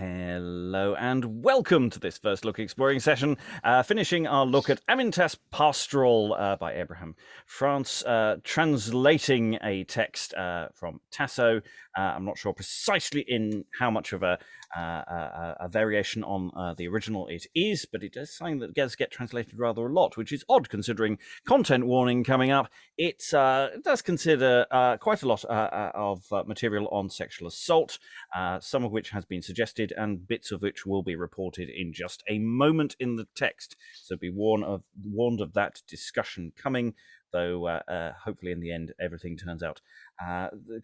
Hello and welcome to this first look exploring session, finishing our look at Amyntas Pastoral by Abraham Fraunce, translating a text from Tasso. I'm not sure precisely in how much of a variation on the original it is, but it does something that does get translated rather a lot, which is odd considering content warning coming up. It does consider quite a lot of material on sexual assault, some of which has been suggested and bits of which will be reported in just a moment in the text. So be warned of that discussion coming, though hopefully in the end everything turns out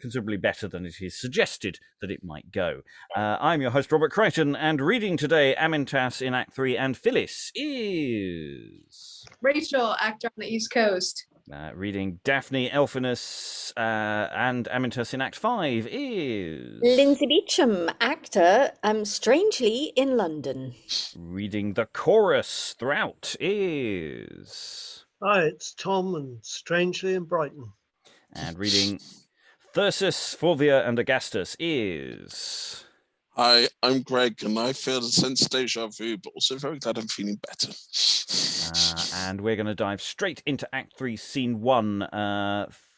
considerably better than it is suggested that it might go. I'm your host, Robert Crighton, and reading today Amyntas in Act 3, and Phillis is... Rachael, actor on the East Coast. Reading Daphne, Elpinus, and Amyntas in Act 5 is... Lynsey Beauchamp, actor, strangely in London. Reading the chorus throughout is... Hi, it's Tom, and strangely in Brighton. And reading Thyrsis, Fulvia, and Ergastus is... Hi, I'm Greg, and I feel a sense of deja vu, but also very glad I'm feeling better. And we're going to dive straight into Act 3, Scene 1.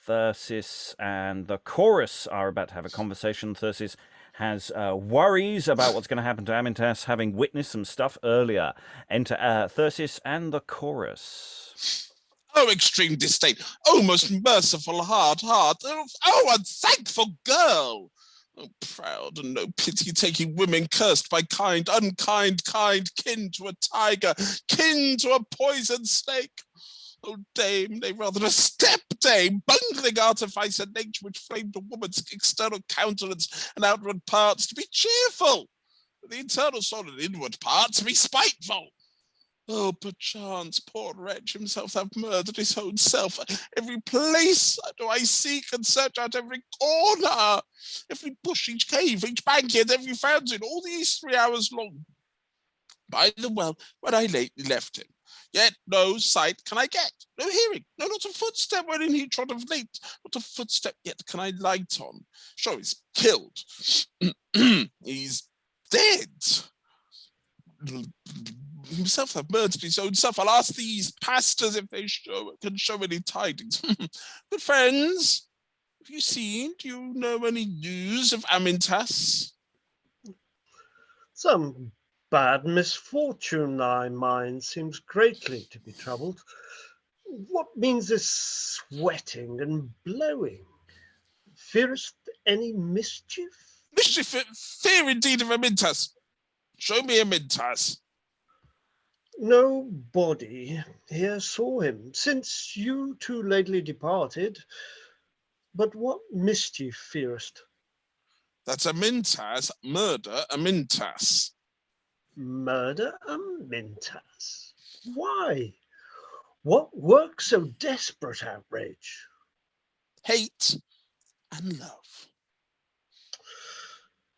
Thyrsis and the chorus are about to have a conversation. Thyrsis has worries about what's going to happen to Amyntas, having witnessed some stuff earlier. Enter Thyrsis and the chorus. Oh, extreme disdain. Oh, most merciful hard heart. Oh, unthankful girl. Oh, proud and no pity-taking women cursed by kind, unkind, kind, kin to a tiger, kin to a poison snake. Oh, dame, nay, rather a step-dame, bungling artifice and nature which framed a woman's external countenance and outward parts to be cheerful, but the internal soul and inward parts to be spiteful. Oh, perchance, poor wretch himself have murdered his own self. Every place do I seek and search out every corner, every bush, each cave, each bank-end, every fountain, all these 3 hours long. By the well, where I lately left him. Yet no sight can I get, no hearing, no, not a footstep wherein he trod of late, not a footstep yet can I light on. Sure, he's killed. He's dead. Himself have murdered his own self. I'll ask these pastors if they can show any tidings. Good friends, have you seen, do you know any news of Amyntas? Some bad misfortune, thy mind seems greatly to be troubled. What means this sweating and blowing? Fearest any mischief? Mischief, fear indeed of Amyntas. Show me Amyntas. No body here saw him, since you too lately departed. But what mischief fearest? That's Amyntas, murder Amyntas. Murder Amyntas? Why? What work so desperate outrage? Hate and love.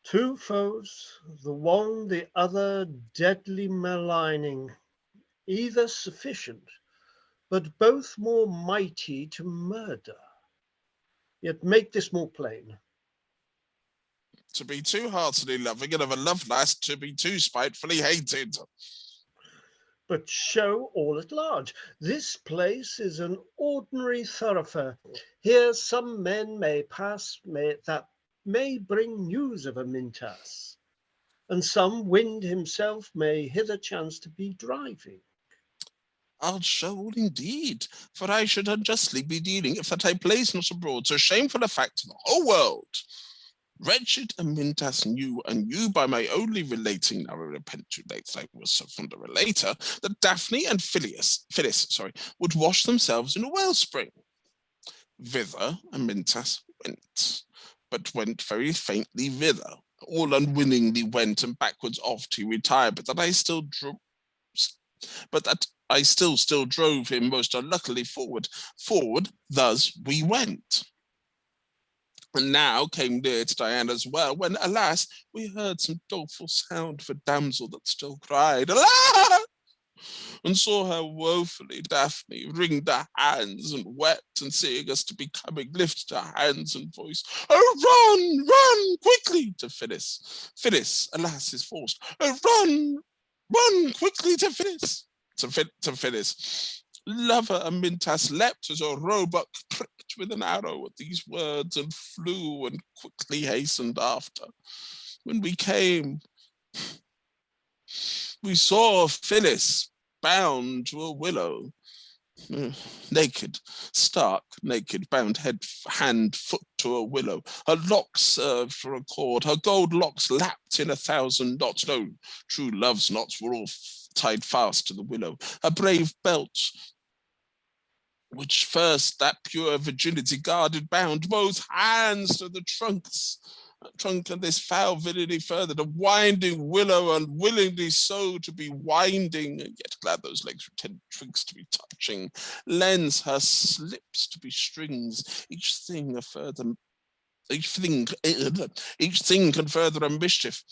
Two foes, the one the other deadly maligning, either sufficient, but both more mighty to murder. Yet make this more plain. To be too heartily loving and of a love last, to be too spitefully hated. But show all at large. This place is an ordinary thoroughfare. Here some men may pass that may bring news of Amyntas, and some wind himself may hither chance to be driving. I'll show all indeed, for I should unjustly be dealing if that I place not abroad so shameful a fact to the whole world. Wretched Amyntas knew, and you by my only relating, now I repent too late that I was so fond a relator, that Daphne and Phillis would wash themselves in a wellspring. Thither Amyntas went, but went very faintly thither, all unwillingly went, and backwards oft he retired, but that I still drove him most unluckily forward. Thus we went. And now came near to Diana's well, when, alas, we heard some doleful sound of a damsel that still cried, alas! and saw her woefully, Daphne, wringed her hands and wept, and seeing us to be coming, lifted her hands and voice, "Oh, run quickly," to Phillis. Phillis, alas, is forced. "Oh, run quickly to Phillis," to Phillis. Lover Amyntas leapt as a roebuck pricked with an arrow at these words, and flew and quickly hastened after. When we came, we saw Phillis bound to a willow, naked, stark naked, bound hand, foot to a willow. Her locks served for a cord, her gold locks lapped in 1,000 knots. No, true love's knots were all tied fast to the willow. Her brave belt, which first that pure virginity guarded, bound both hands to the trunk of this foul villainy further, the winding willow, unwillingly so to be winding, and yet glad those legs pretend twigs to be touching, lends her slips to be strings, each thing can further a mischief.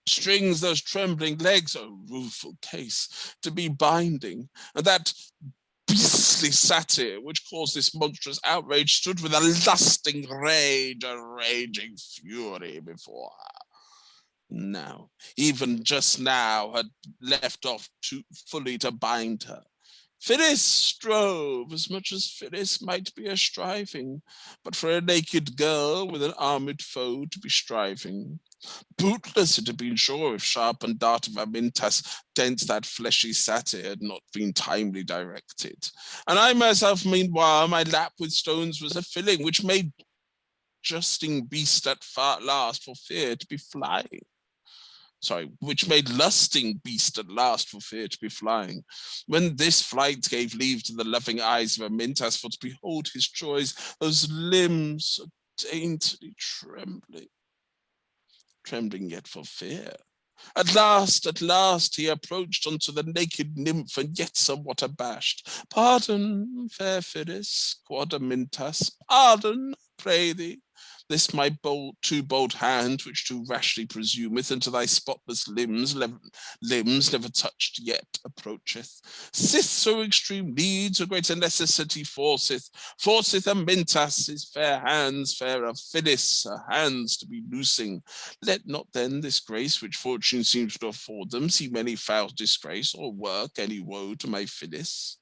Strings those trembling legs, oh rueful case, to be binding, and that beastly satyr which caused this monstrous outrage stood with a lusting rage, a raging fury before her. Now, even just now, had left off fully to bind her. Phillis strove as much as Phillis might be a striving, but for a naked girl with an armed foe to be striving. Bootless it had been sure if sharp and dart of Amyntas against that fleshy satyr had not been timely directed. And I myself, meanwhile, my lap with stones was a filling, which made justing beast at last for fear to be flying. Which made lusting beast at last for fear to be flying. When this flight gave leave to the loving eyes of Amyntas for to behold his joys, those limbs so daintily trembling yet for fear. At last he approached unto the naked nymph, and yet somewhat abashed. "Pardon, fair Phillis," quod Amyntas, "pardon, pray thee. This my too bold hand, which too rashly presumeth, and to thy spotless limbs never touched yet approacheth. Sith so extreme needs a greater necessity forceth Amyntas his fair hands, fairer Phillis, her hands to be loosing. Let not then this grace, which fortune seems to afford them, seem any foul disgrace, or work any woe to my Phillis."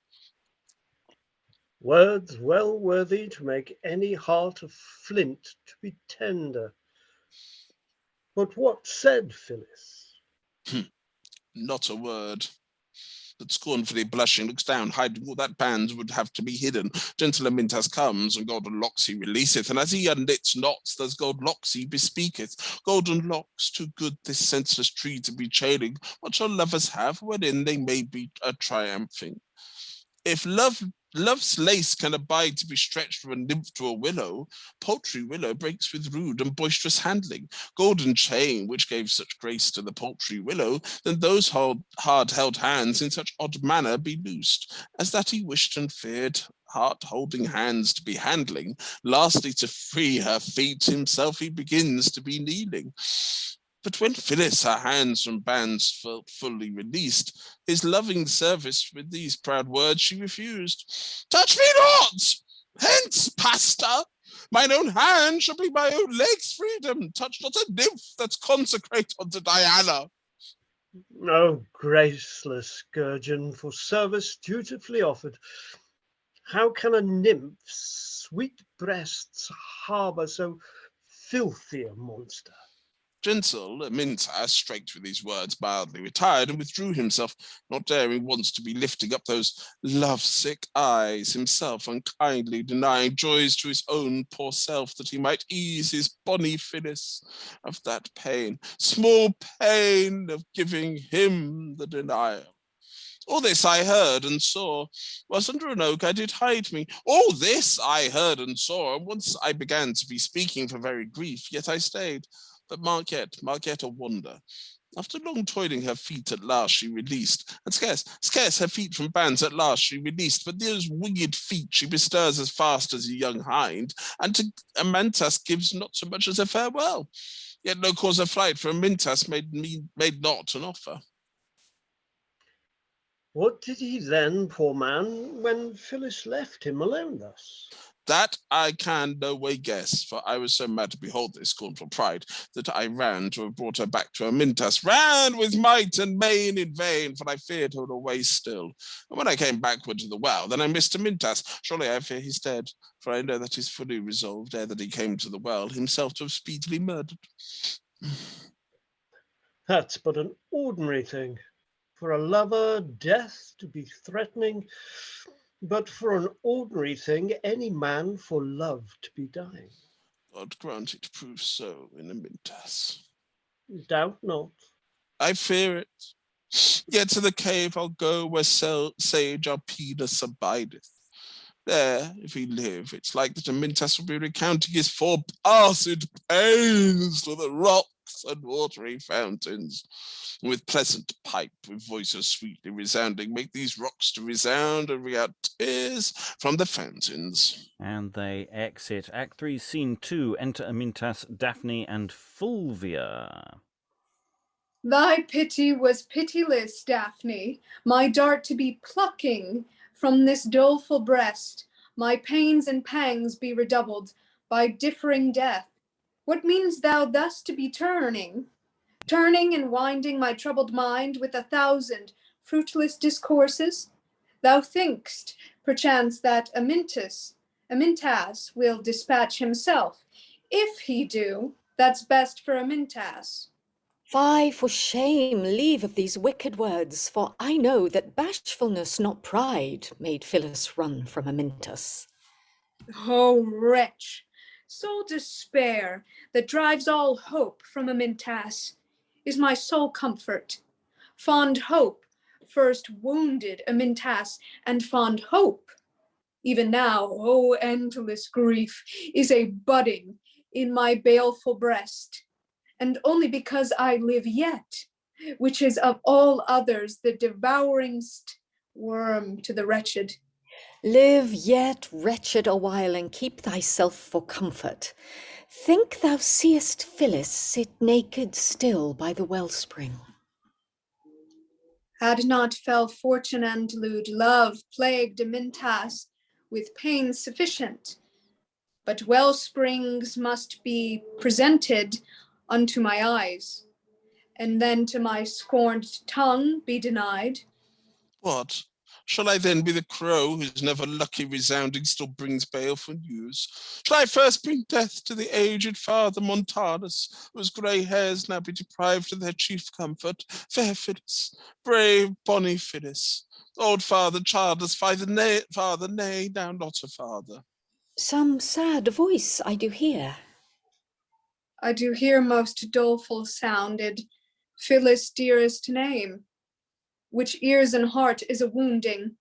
Words well worthy to make any heart of flint to be tender. But what said Phillis? Not a word. But scornfully blushing, looks down, hiding all that bands would have to be hidden. Gentle Amyntas comes, and golden locks he releaseth, and as he unknits knots, those gold locks he bespeaketh. Golden locks, too good this senseless tree to be chaining, what shall lovers have, wherein they may be a triumphing? If love's lace can abide to be stretched from a nymph to a willow, paltry willow breaks with rude and boisterous handling. Golden chain, which gave such grace to the paltry willow, then those hard-held hands in such odd manner be loosed, as that he wished and feared, heart-holding hands to be handling. Lastly, to free her feet himself he begins to be kneeling. But when Phillis her hands from bands felt fully released, his loving service with these proud words she refused. "Touch me not! Hence, pastor! Mine own hand shall be my own leg's freedom. Touch not a nymph that's consecrate unto Diana." O graceless Scourgeon, for service dutifully offered, how can a nymph's sweet breasts harbour so filthy a monster? Gentle Amyntas, straked with these words, mildly retired and withdrew himself, not daring once to be lifting up those love-sick eyes, himself unkindly denying joys to his own poor self, that he might ease his bonny Phillis of that pain, small pain of giving him the denial. All this I heard and saw, whilst under an oak I did hide me. All this I heard and saw, and once I began to be speaking for very grief, yet I stayed. But mark yet a wonder. After long toiling her feet at last she released, and scarce her feet from bands at last she released, but those winged feet she bestirs as fast as a young hind, and to Amyntas gives not so much as a farewell. Yet no cause of flight, for Amyntas made not an offer. What did he then, poor man, when Phillis left him alone thus? That I can no way guess, for I was so mad to behold this scornful pride, that I ran to have brought her back to Amyntas, ran with might and main in vain, for I feared her would away still. And when I came backward to the well, then I missed Amyntas. Surely I fear he's dead, for I know that he's fully resolved, ere that he came to the well, himself to have speedily murdered. That's but an ordinary thing. For a lover, death to be threatening, but for an ordinary thing, any man for love to be dying. God grant it prove so in Amyntas. Doubt not. I fear it. Yet to the cave I'll go where sage Elpinus abideth. There, if he live, it's like that Amyntas will be recounting his forepassed pains to the rocks and watery fountains. With pleasant pipe, with voices sweetly resounding, make these rocks to resound and ring out tears from the fountains. And they exit. Act 3, Scene 2. Enter Amyntas, Daphne, and Fulvia. Thy pity was pitiless, Daphne, my dart to be plucking from this doleful breast. My pains and pangs be redoubled by differing death. What means thou thus to be turning and winding my troubled mind with 1,000 fruitless discourses? Thou think'st, perchance, that Amyntas will dispatch himself. If he do, that's best for Amyntas. Fie, for shame, leave of these wicked words, for I know that bashfulness, not pride, made Phillis run from Amyntas. O wretch, sole despair that drives all hope from Amyntas is my sole comfort. Fond hope first wounded Amyntas, and fond hope, even now, O endless grief, is a budding in my baleful breast, and only because I live yet, which is of all others the devouringst worm to the wretched. Live yet, wretched, a while, and keep thyself for comfort. Think thou seest Phillis sit naked still by the wellspring. Had not fell fortune and lewd love plagued Amyntas with pain sufficient, but wellsprings must be presented unto my eyes, and then to my scorned tongue be denied. What? Shall I then be the crow whose never lucky resounding still brings baleful news? Shall I first bring death to the aged father Montanus, whose grey hairs now be deprived of their chief comfort? Fair Phillis, brave bonny Phillis, old father childless, father nay, now not a father. Some sad voice I do hear. I do hear most doleful sounded Phillis' dearest name, which ears and heart is a wounding.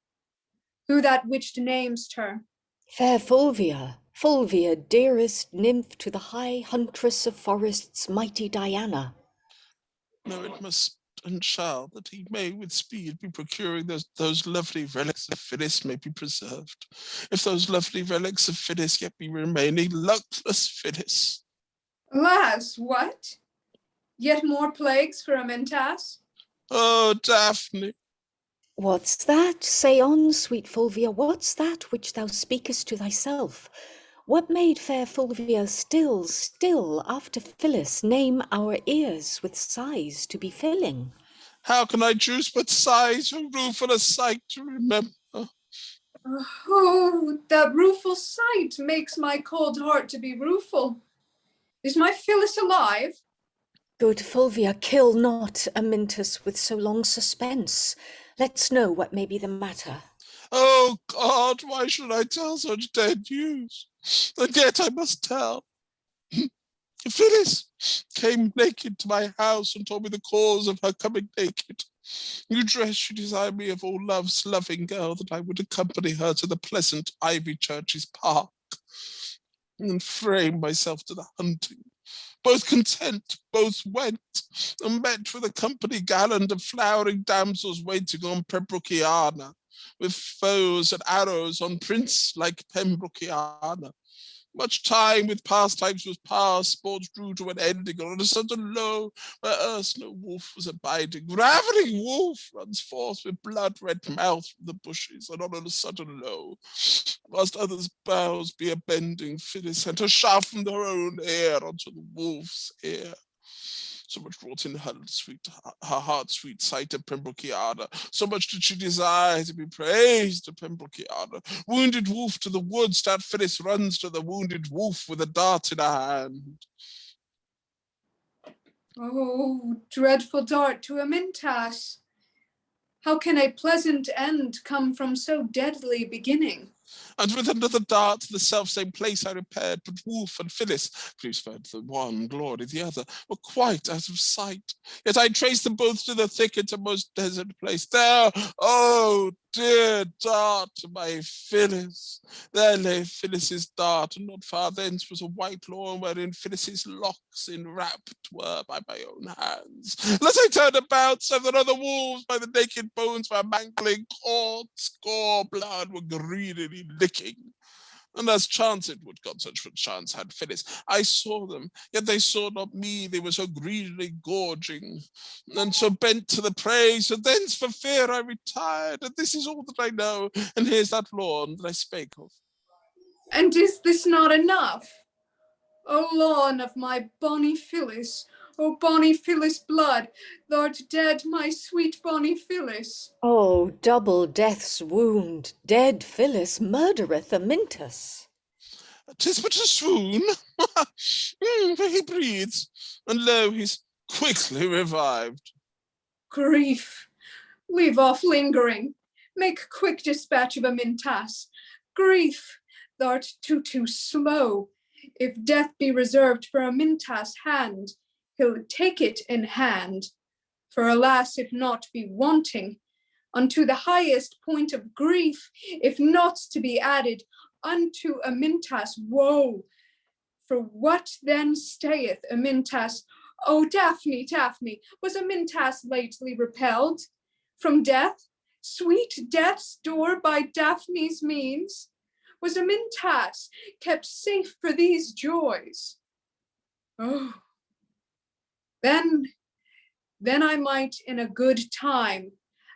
Who that which namest her? Fair Fulvia, Fulvia, dearest nymph to the high huntress of forests, mighty Diana. No, it must and shall, that he may with speed be procuring those lovely relics of Phillis may be preserved. If those lovely relics of Phillis yet be remaining, luckless Phillis. Alas, what? Yet more plagues for Amyntas? Oh, Daphne. What's that? Say on, sweet Fulvia, what's that which thou speakest to thyself? What made fair Fulvia still, after Phillis, name our ears with sighs to be filling? How can I choose but sighs, a rueful a sight to remember? Oh, that rueful sight makes my cold heart to be rueful. Is my Phillis alive? Good Fulvia, kill not Amyntas with so long suspense. Let's know what may be the matter. Oh God, why should I tell such dead news? And yet I must tell. Phillis came naked to my house and told me the cause of her coming naked. You dress she desired me of all love's loving girl that I would accompany her to the pleasant ivy church's park and frame myself to the hunting. Both content, both went, and met with a company gallant of flowering damsels waiting on Pembrokiana, with foes and arrows on prince like Pembrokiana. Much time with pastimes was past, sports drew to an ending, and on a sudden low, where erst no wolf was abiding, ravening wolf runs forth with blood-red mouth from the bushes, and on a sudden low, whilst others' bows be a-bending, Phillis sent her shaft from her own ear unto the wolf's ear. So much wrought in her heart sweet sight of Pembrokeana. So much did she desire to be praised to Pembrokeana. Wounded wolf to the woods, that Phillis runs to the wounded wolf with a dart in her hand. Oh, dreadful dart to Amyntas! How can a pleasant end come from so deadly beginning? And with another dart to the self-same place I repaired, but wolf and Phillis, flew sped the one, glory the other, were quite out of sight. Yet I traced them both to the thicket, a most desert place. There, oh dear dart, my Phillis. There lay Phillis's dart, and not far thence was a white lawn wherein Phillis's locks enwrapped were by my own hands. As I turned about, 7 other wolves by the naked bones were mangling, cords, gore, blood were greedily licking. And as chance it would, God such for chance had Phillis, I saw them, yet they saw not me, they were so greedily gorging, and so bent to the prey, so thence for fear I retired, and this is all that I know, and here's that lawn that I spake of. And is this not enough? O lawn of my bonny Phillis, O bonny Phillis blood, thou'rt dead, my sweet bonny Phillis. Oh, double death's wound, dead Phillis murdereth Amyntas. 'Tis but a swoon, for he breathes, and lo, he's quickly revived. Grief, leave off lingering, make quick dispatch of Amyntas. Grief, thou'rt too slow. If death be reserved for Amyntas' hand, he'll take it in hand. For alas, if naught be wanting, unto the highest point of grief, if naught to be added, unto Amyntas' woe. For what then stayeth Amyntas? O Daphne, Daphne, was Amyntas lately repelled from death, sweet death's door by Daphne's means? Was Amyntas kept safe for these joys? Oh, then I might in a good time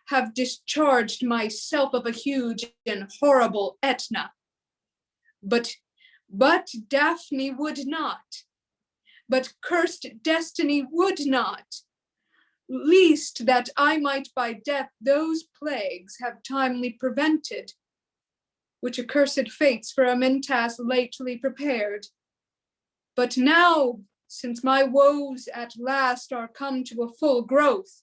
have discharged myself of a huge and horrible Etna. But Daphne would not, but cursed destiny would not, least that I might by death those plagues have timely prevented, which accursed fates for Amyntas lately prepared. But now, since my woes at last are come to a full growth,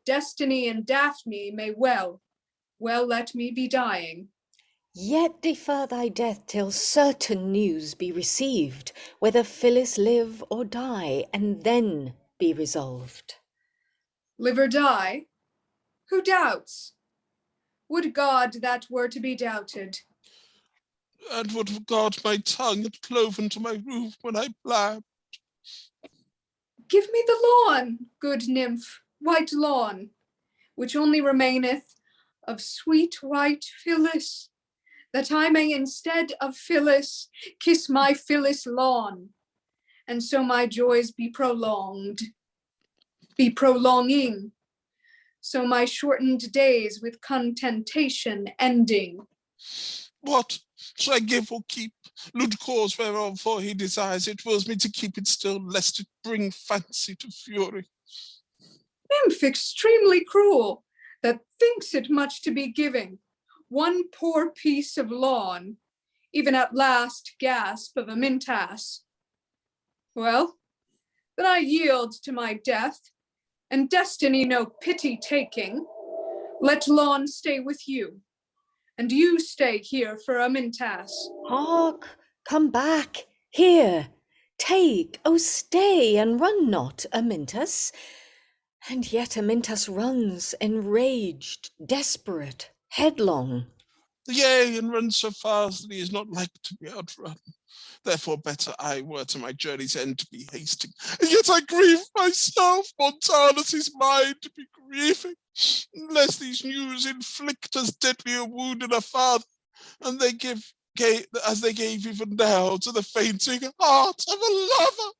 Destiny and Daphne may well let me be dying. Yet defer thy death till certain news be received, whether Phillis live or die, and then be resolved. Live or die? Who doubts? Would God that were to be doubted. And would God my tongue had cloven to my roof when I blabbed. Give me the lawn, good nymph, white lawn, which only remaineth of sweet white Phillis, that I may instead of Phillis kiss my Phillis lawn, and so my joys be prolonged, be prolonging, so my shortened days with contentation ending. What shall I give or keep? Lewd cause whereof, for he desires it, wills me to keep it still, lest it bring fancy to fury. Nymph extremely cruel, that thinks it much to be giving, one poor piece of lawn, even at last gasp of Amyntas. Well, then I yield to my death, and destiny no pity taking. Let lawn stay with you, and you stay here for Amyntas. Hark, come back, here, take, oh stay, and run not, Amyntas. And yet Amyntas runs, enraged, desperate, headlong. Yea, and runs so fast that he is not like to be outrun. Therefore better I were to my journey's end to be hasting. And yet I grieve myself, Montanus is mine to be grieving, lest these news inflict as deadly a wound in a father, and they give they gave even now to the fainting heart of a lover.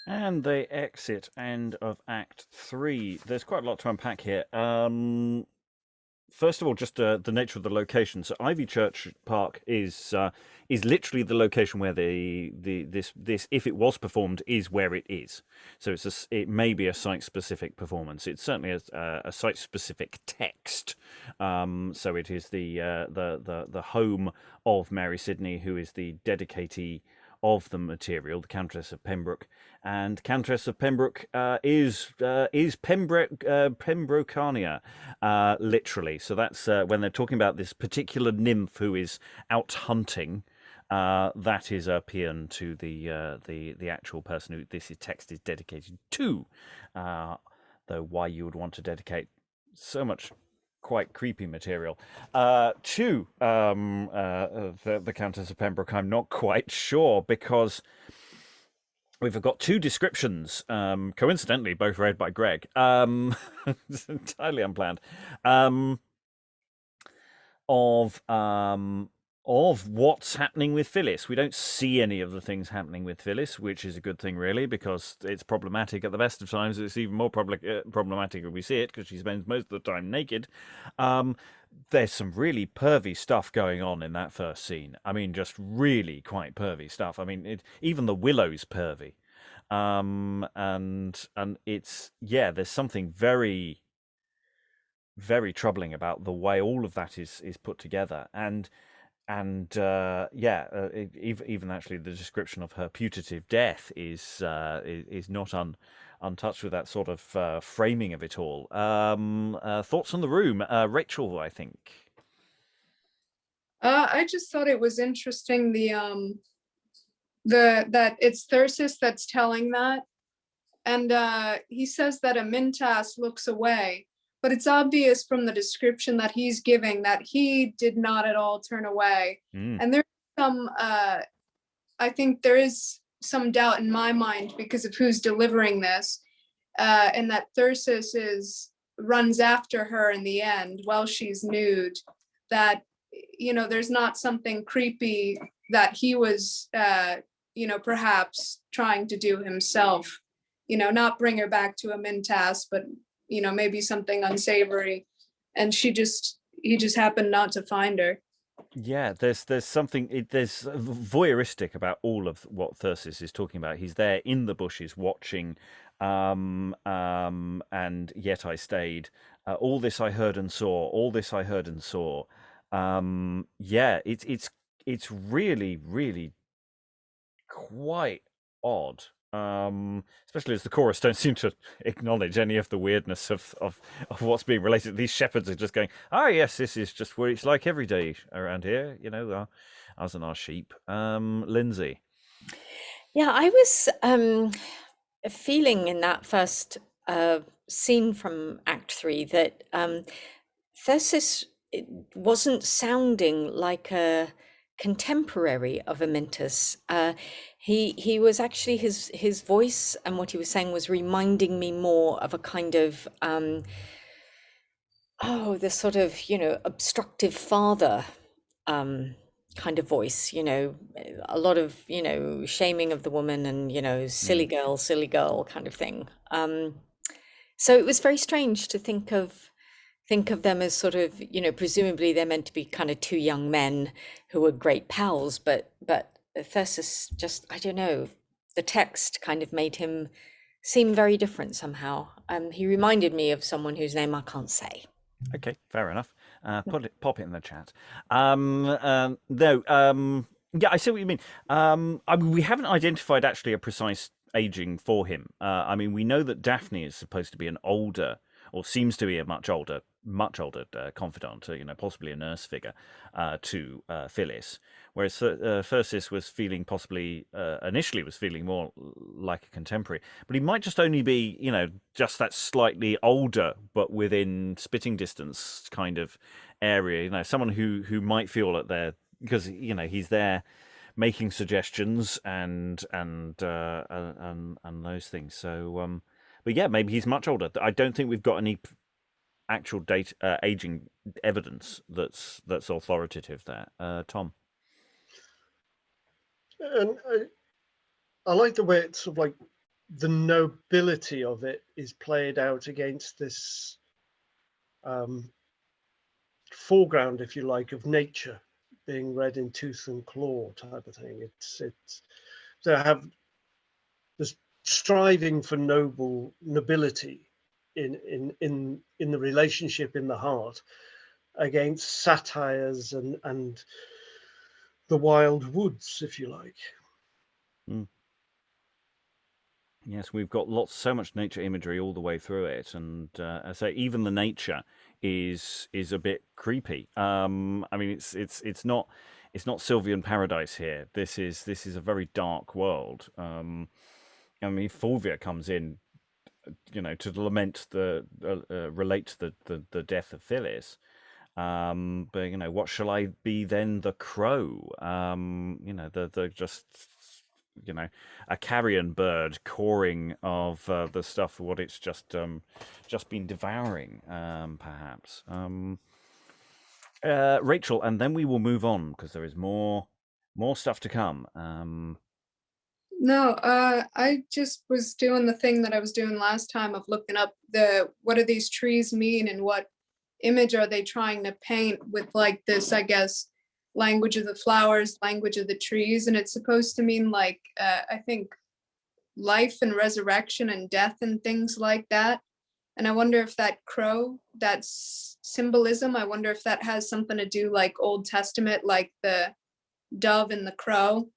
And they exit. End of Act 3. There's quite a lot to unpack here. First of all, just the nature of the location. So Ivy Church Park is literally the location where this if it was performed is where it is. So it may be a site specific performance. It's certainly a site specific text. So it is the home of Mary Sidney, who is the dedicatee of the material, the Countess of Pembroke, and Countess of Pembroke is Pembrokania, literally. So that's when they're talking about this particular nymph who is out hunting. That is a paean to the actual person who this text is dedicated to. Though why you would want to dedicate so much quite creepy material to the Countess of Pembroke, I'm not quite sure, because we've got two descriptions, coincidentally both read by Greg, it's entirely unplanned, of what's happening with Phillis. We don't see any of the things happening with Phillis, which is a good thing, really, because it's problematic at the best of times. It's even more problematic when we see it, because she spends most of the time naked. There's some really pervy stuff going on in that first scene. I mean, just really quite pervy stuff. I mean, even the Willow's pervy. And it's, yeah, there's something very, very troubling about the way all of that is put together. And even actually the description of her putative death is not untouched with that sort of framing of it all. Thoughts on the room, Rachael? I think. I just thought it was interesting that it's Thyrsis that's telling that, and he says that Amyntas looks away. But it's obvious from the description that he's giving that he did not at all turn away. And there's some, I think there is some doubt in my mind because of who's delivering this, and that Thyrsis runs after her in the end while she's nude. That, there's not something creepy that he was, perhaps trying to do himself. Not bring her back to Amyntas, but maybe something unsavory, and he just happened not to find her. Yeah, there's something there's voyeuristic about all of what Thyrsis is talking about. He's there in the bushes watching, and yet I stayed. All this I heard and saw. All this I heard and saw. Yeah, it's really, really quite odd. Especially as the chorus don't seem to acknowledge any of the weirdness of what's being related. These shepherds are just going, oh yes, this is just what it's like every day around here, us and our sheep. Lynsey. Yeah, I was feeling in that first scene from Act 3 that Thyrsis wasn't sounding like a contemporary of Amyntas. He was actually, his voice and what he was saying was reminding me more of a kind of the sort of obstructive father kind of voice, a lot of shaming of the woman and silly girl kind of thing. So it was very strange to think of them as sort of, presumably they're meant to be kind of two young men who were great pals, but Thyrsis just, I don't know, the text kind of made him seem very different somehow. He reminded me of someone whose name I can't say. Okay, fair enough. Pop it in the chat. Yeah, I see what you mean. We haven't identified actually a precise aging for him. We know that Daphne is supposed to be an older, or seems to be a much older confidant, possibly a nurse figure to Phillis, whereas Thyrsis was feeling initially was feeling more like a contemporary, but he might just only be, just that slightly older, but within spitting distance kind of area, someone who might feel that they're, because, he's there making suggestions and those things. So, but yeah, maybe he's much older. I don't think we've got any actual aging evidence that's authoritative there. Tom. And I like the way it's sort of like the nobility of it is played out against this foreground, if you like, of nature being red in tooth and claw type of thing. It's they have this striving for nobility in the relationship in the heart against satires and the wild woods, if you like. Yes, we've got so much nature imagery all the way through it, and so even the nature is a bit creepy. I mean, it's not Sylvian paradise here. This is a very dark world. I mean, Fulvia comes in, to lament relate the death of Phillis. But what shall I be then? The crow. The just a carrion bird cawing of the stuff what it's just been devouring, perhaps. Rachael, and then we will move on because there is more stuff to come. No, I just was doing the thing that I was doing last time of looking up what do these trees mean and what image are they trying to paint with, like, this, I guess, language of the flowers, language of the trees, and it's supposed to mean, like, I think life and resurrection and death and things like that. And I wonder if that crow, that symbolism, I wonder if that has something to do, like Old Testament, like the dove and the crow,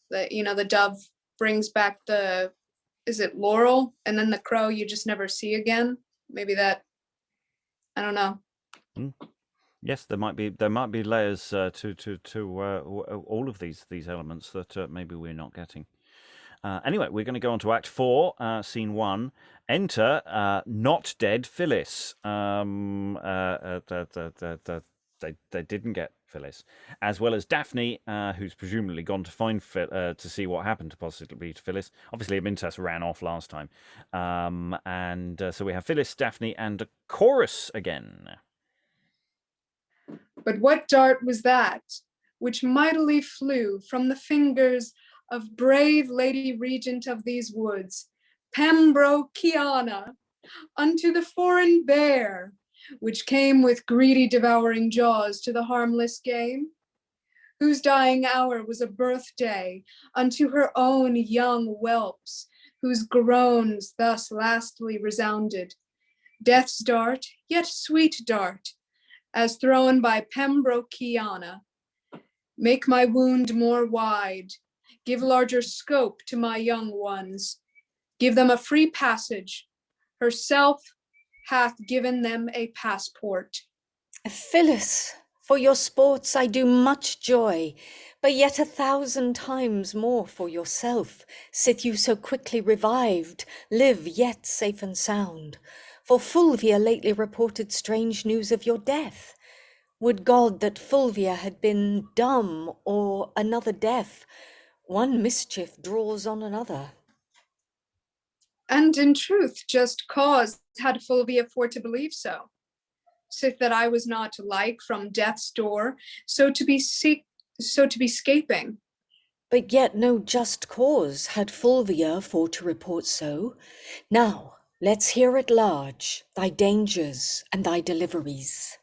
the dove brings back is it laurel, and then the crow you just never see again. Maybe that, I don't know. Yes, there might be layers to all of these elements that maybe we're not getting. Anyway, we're going to go on to Act 4, Scene 1. Enter not dead Phillis. They didn't get Phillis, as well as Daphne, who's presumably gone to find to see what happened to possibly to Phillis. Obviously, Amyntas ran off last time, and so we have Phillis, Daphne, and a chorus again. But what dart was that, which mightily flew from the fingers of brave Lady Regent of these woods, Pembrokiana, unto the foreign bear, which came with greedy devouring jaws to the harmless game, whose dying hour was a birthday unto her own young whelps, whose groans thus lastly resounded, death's dart, yet sweet dart, as thrown by Pembrokiana. Make my wound more wide, give larger scope to my young ones, give them a free passage, herself hath given them a passport. Phillis, for your sports I do much joy, but yet 1,000 times more for yourself, sith you so quickly revived, live yet safe and sound. For Fulvia lately reported strange news of your death. Would God that Fulvia had been dumb or another deaf. One mischief draws on another. And in truth, just cause had Fulvia for to believe so, sith that I was not like from death's door, so to be scaping. But yet no just cause had Fulvia for to report so. Now let's hear at large thy dangers and thy deliveries.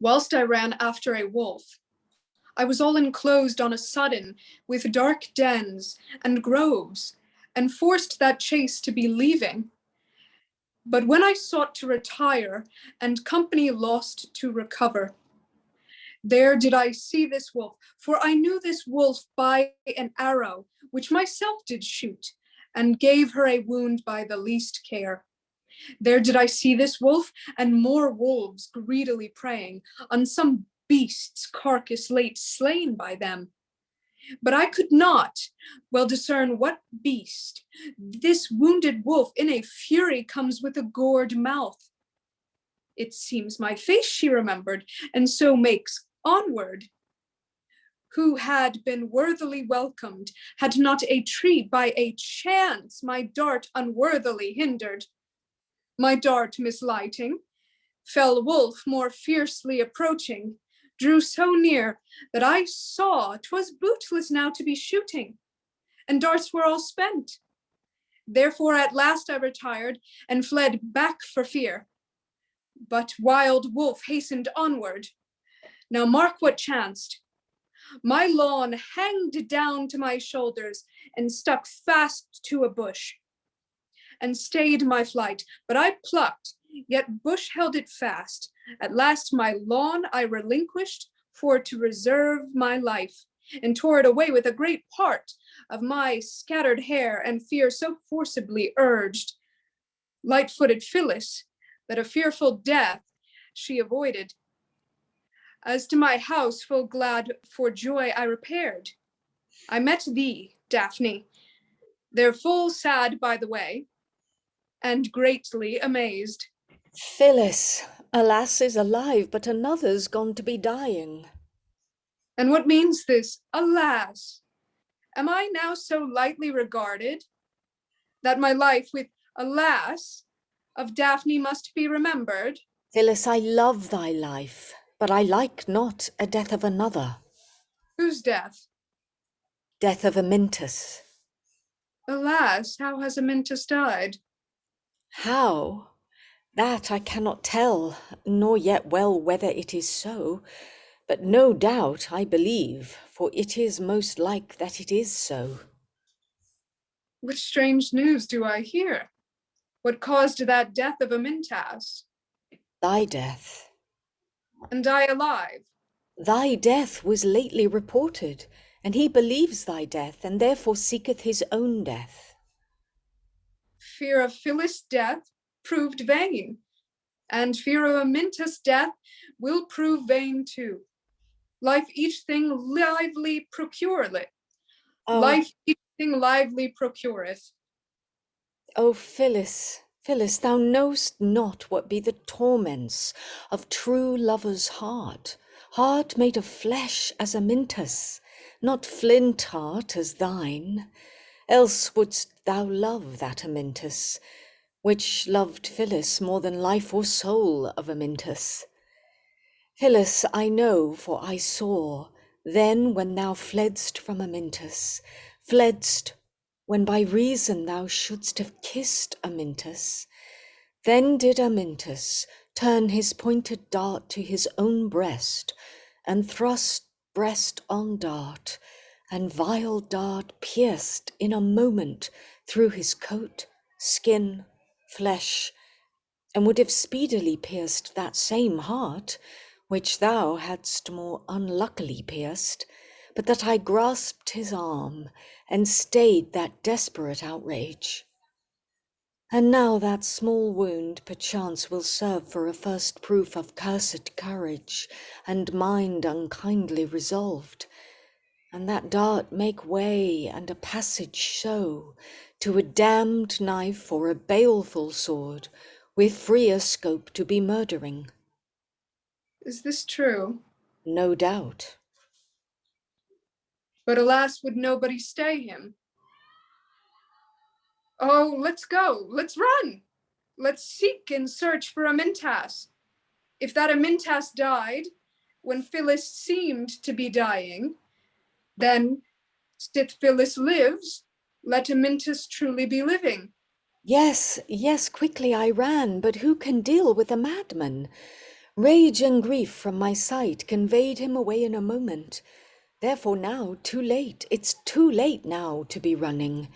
Whilst I ran after a wolf, I was all enclosed on a sudden with dark dens and groves, and forced that chase to be leaving. But when I sought to retire, and company lost to recover, there did I see this wolf, for I knew this wolf by an arrow, which myself did shoot, and gave her a wound by the least care. There did I see this wolf, and more wolves greedily preying on some beast's carcass late slain by them. But I could not well discern what beast. This wounded wolf in a fury comes with a gored mouth. It seems my face she remembered, and so makes onward. Who had been worthily welcomed, had not a tree by a chance my dart unworthily hindered. My dart mislighting, fell wolf more fiercely approaching, drew so near that I saw 'twas bootless now to be shooting, and darts were all spent. Therefore at last I retired and fled back for fear. But wild wolf hastened onward. Now mark what chanced. My lawn hanged down to my shoulders and stuck fast to a bush, and stayed my flight. But I plucked, yet bush held it fast. At last my lawn I relinquished for to reserve my life, and tore it away with a great part of my scattered hair, and fear so forcibly urged light-footed Phillis that a fearful death she avoided. As to my house, full glad for joy I repaired. I met thee, Daphne, there full sad by the way, and greatly amazed. Phillis, alas, is alive, but another's gone to be dying. And what means this? Alas, am I now so lightly regarded that my life with alas of Daphne must be remembered? Phillis, I love thy life, but I like not a death of another. Whose death? Death of Amyntas. Alas, how has Amyntas died? How? That I cannot tell, nor yet well whether it is so. But no doubt I believe, for it is most like that it is so. What strange news do I hear? What caused that death of Amyntas? Thy death. And I alive? Thy death was lately reported, and he believes thy death, and therefore seeketh his own death. Fear of Phillis' death proved vain, and fear of Amyntas' death will prove vain too. Life each thing lively procureth. Oh. Life each thing lively procureth. O Phillis, Phillis, thou know'st not what be the torments of true lover's heart, heart made of flesh as Amyntas, not flint heart as thine. Else wouldst thou love that Amyntas, which loved Phillis more than life or soul of Amyntas. Phillis, I know, for I saw, then when thou fledst from Amyntas, fledst when by reason thou shouldst have kissed Amyntas, then did Amyntas turn his pointed dart to his own breast, and thrust breast on dart, and vile dart pierced in a moment through his coat, skin, flesh, and would have speedily pierced that same heart, which thou hadst more unluckily pierced, but that I grasped his arm, and stayed that desperate outrage. And now that small wound perchance will serve for a first proof of cursed courage, and mind unkindly resolved, and that dart make way, and a passage show, to a damned knife or a baleful sword, with freer scope to be murdering. Is this true? No doubt. But alas, would nobody stay him? Oh, let's go, let's run. Let's seek and search for Amyntas. If that Amyntas died when Phillis seemed to be dying, then, sith Phillis lives, let Amyntas truly be living. Yes, yes, quickly I ran, but who can deal with a madman? Rage and grief from my sight conveyed him away in a moment. Therefore now, too late, it's too late now to be running.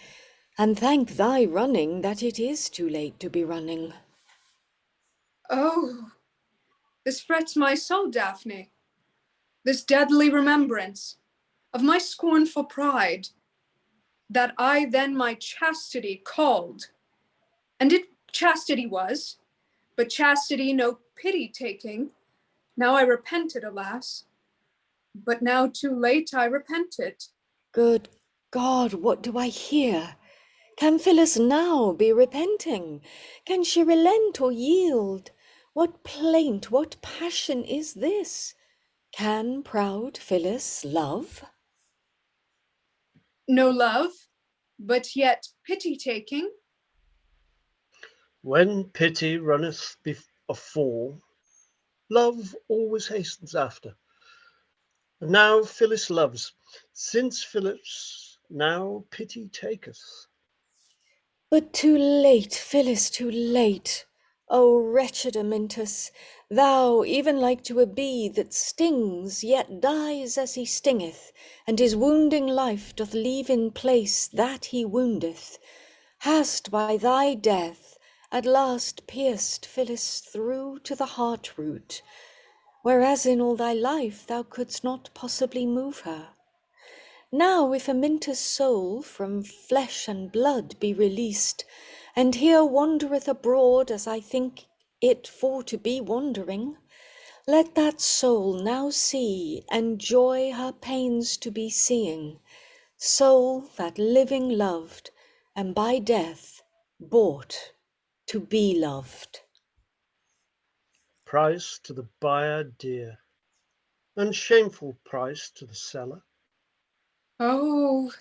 And thank thy running that it is too late to be running. Oh, this frets my soul, Daphne. This deadly remembrance of my scornful pride, that I then my chastity called. And it chastity was, but chastity no pity taking. Now I repented, alas. But now too late I repent it. Good God, what do I hear? Can Phillis now be repenting? Can she relent or yield? What plaint, what passion is this? Can proud Phillis love? No love, but yet pity taking. When pity runneth afore, love always hastens after. Now Phillis loves, since Phillis now pity taketh. But too late, Phillis, too late. O wretched Amyntas, thou, even like to a bee that stings, yet dies as he stingeth, and his wounding life doth leave in place that he woundeth, hast by thy death at last pierced Phillis through to the heart-root, whereas in all thy life thou couldst not possibly move her. Now if Amyntas' soul from flesh and blood be released, and here wandereth abroad as I think it for to be wandering, let that soul now see and joy her pains to be seeing, soul that living loved, and by death bought to be loved. Price to the buyer dear, and shameful price to the seller. Oh,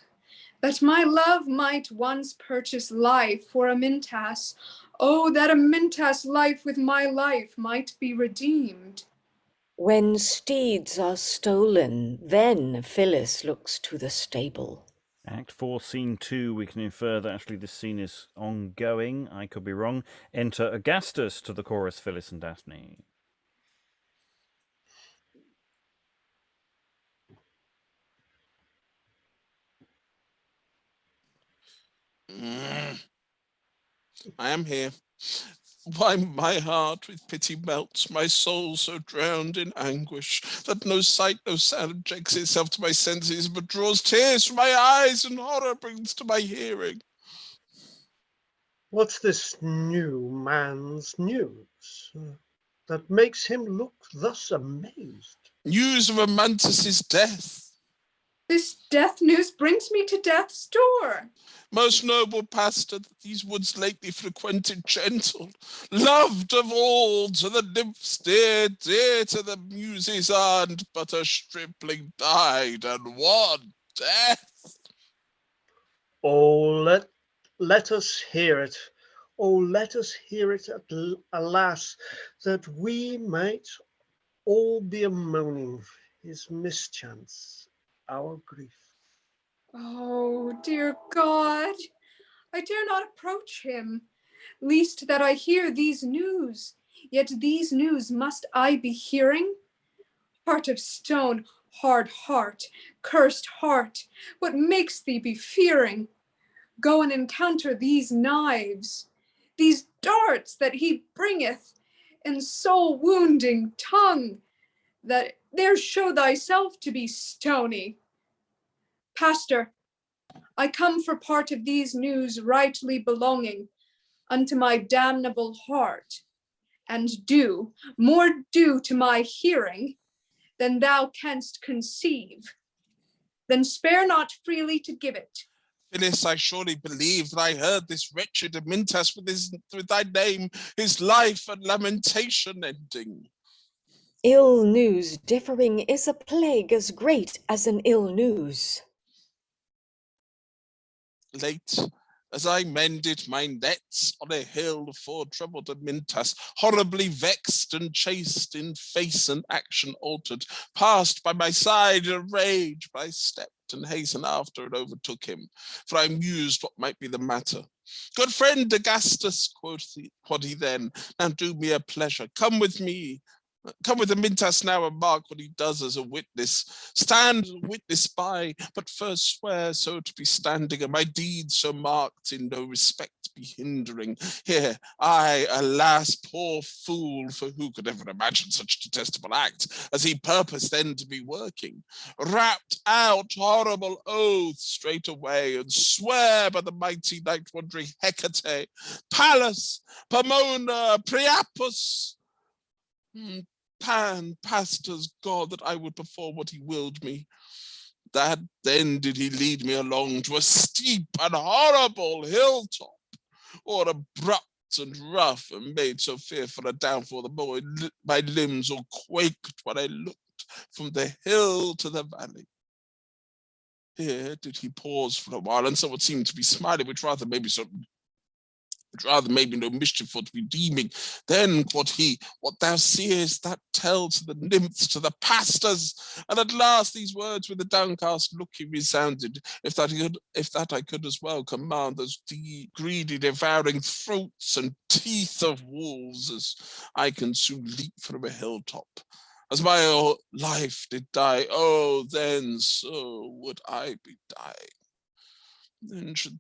that my love might once purchase life for Amyntas. Oh, that Amyntas' life with my life might be redeemed. When steeds are stolen, then Phillis looks to the stable. Act 4, Scene 2, we can infer that actually this scene is ongoing. I could be wrong. Enter Ergastus to the chorus, Phillis and Daphne. I am here. Why my heart with pity melts, my soul so drowned in anguish, that no sight, no sound objects itself to my senses, but draws tears from my eyes and horror brings to my hearing. What's this new man's news that makes him look thus amazed? News of Amyntas' death. This death news brings me to death's door. Most noble pastor that these woods lately frequented, gentle, loved of all, to the nymphs dear, dear to the muses, and but a stripling died, and what death! Oh, let us hear it. Oh, let us hear it, alas, that we might all be a moaning his mischance, our grief. Oh, dear God, I dare not approach him, lest that I hear these news. Yet these news must I be hearing? Heart of stone, hard heart, cursed heart, what makes thee be fearing? Go and encounter these knives, these darts that he bringeth, and soul-wounding tongue, that there show thyself to be stony. Pastor, I come for part of these news rightly belonging unto my damnable heart, and due, more due to my hearing than thou canst conceive. Then spare not freely to give it. Phillis, I surely believe that I heard this wretched Amyntas with thy name, his life and lamentation ending. Ill news differing is a plague as great as an ill news. Late, as I mended my nets on a hill for troubled Amyntas, horribly vexed and chased in face and action altered, passed by my side in a rage, but I stepped and hastened after and overtook him, for I mused what might be the matter. Good friend Ergastus, quoth he then, now do me a pleasure, come with me. Come with Amyntas now and mark what he does as a witness. Stand as a witness by, but first swear so to be standing, and my deeds so marked in no respect be hindering. Here, I, alas, poor fool, for who could ever imagine such detestable act as he purposed then to be working, rapped out horrible oaths straight away, and swear by the mighty night-wandering Hecate, Pallas, Pomona, Priapus, Pan, pastors, God, that I would perform what he willed me. That then did he lead me along to a steep and horrible hilltop, or abrupt and rough, and made so fearful a downfall that my limbs all quaked when I looked from the hill to the valley. Here did he pause for a while, and somewhat seemed to be smiling, which rather made me so but rather made me no mischief for to be deeming. Then, quoth he, what thou seest, that tell to the nymphs, to the pastors. And at last these words with a downcast look he resounded, if that I could as well command those greedy devouring throats and teeth of wolves, as I can soon leap from a hilltop. As my life did die, oh, then so would I be dying. Then should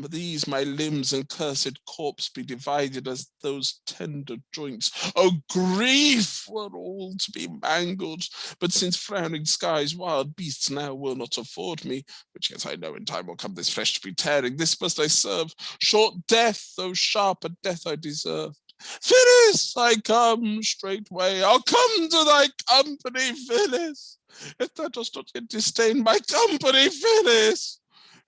these my limbs and cursed corpse be divided as those tender joints. Oh, grief were all to be mangled, but since frowning skies wild beasts now will not afford me, which yet I know in time will come this flesh to be tearing, this must I serve. Short death, though sharp a death I deserve. Phillis, I come straightway. I'll come to thy company, Phillis. If thou dost not yet disdain my company, Phillis.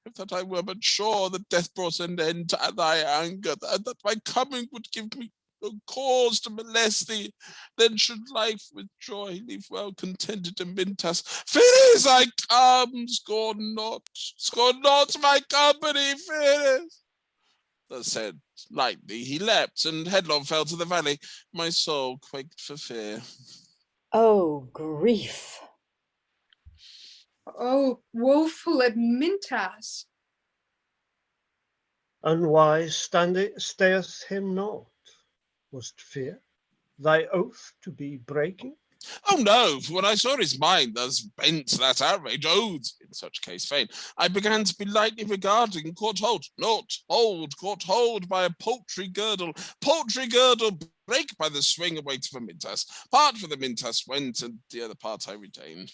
If that I were but sure that death brought an end to thy anger, and that my coming would give me no cause to molest thee, then should life with joy leave well contented Amyntas. Phillis, I come, scorn not my company, Phillis. Thus said, lightly he leapt, and headlong fell to the valley. My soul quaked for fear. Oh, grief! Oh, woeful Amyntas! And why stayeth him not? Was't fear thy oath to be breaking? Oh no, for when I saw his mind thus bent to that outrage, oaths in such case fain, I began to be lightly regarding, caught hold by a paltry girdle, break by the swing and weight of Amyntas. Part for the Amyntas went, and the other part I retained.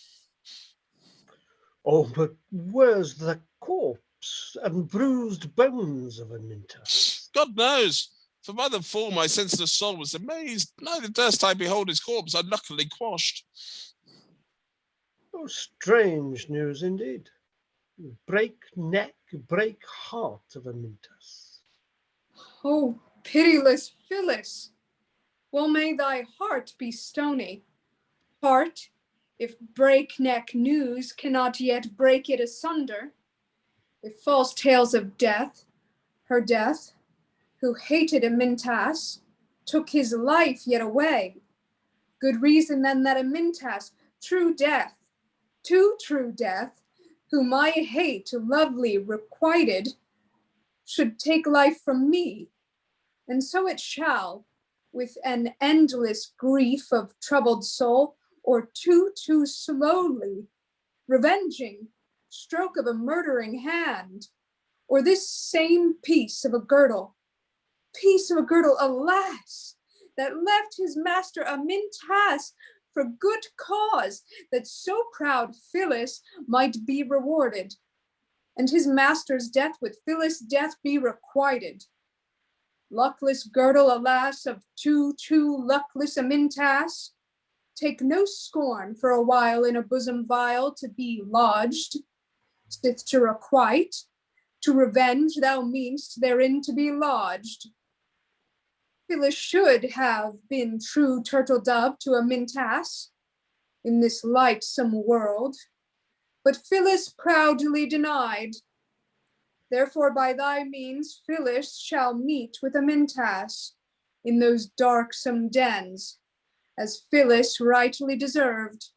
Oh, but where's the corpse and bruised bones of Amyntas? God knows. For by the fall my senseless soul was amazed, neither durst I behold his corpse unluckily quashed. Oh, strange news indeed. Break neck, break heart of Amyntas. Oh, pitiless Phillis! Well may thy heart be stony. Heart, if breakneck news cannot yet break it asunder, if false tales of death, her death, who hated Amyntas, took his life yet away. Good reason then that Amyntas, true death, too true death, whom I hate lovely requited, should take life from me. And so it shall, with an endless grief of troubled soul, or too slowly, revenging stroke of a murdering hand, or this same piece of a girdle, alas, that left his master Amyntas for good cause, that so proud Phillis might be rewarded, and his master's death with Phillis' death be requited. Luckless girdle, alas, of too luckless Amyntas, take no scorn for a while in a bosom vile to be lodged, sith to requite, to revenge thou mean'st therein to be lodged. Phillis should have been true turtle dove to Amyntas in this lightsome world, but Phillis proudly denied. Therefore by thy means Phillis shall meet with Amyntas in those darksome dens, as Phillis rightly deserved.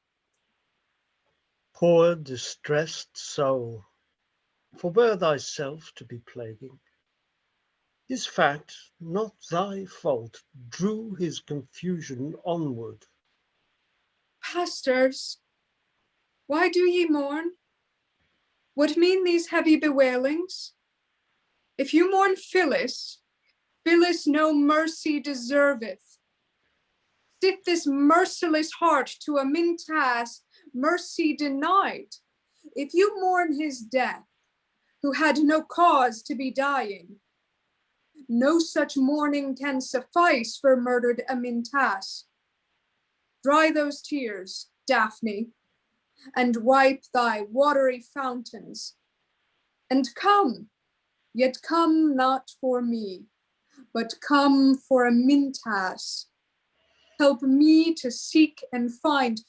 Poor distressed soul, forbear thyself to be plaguing. His fact, not thy fault, drew his confusion onward. Pastors, why do ye mourn? What mean these heavy bewailings? If you mourn Phillis, Phillis no mercy deserveth. Sith this merciless heart to Amyntas mercy denied, if you mourn his death, who had no cause to be dying, no such mourning can suffice for murdered Amyntas. Dry those tears, Daphne, and wipe thy watery fountains, and come, yet come not for me, but come for Amyntas. Help me to seek and find,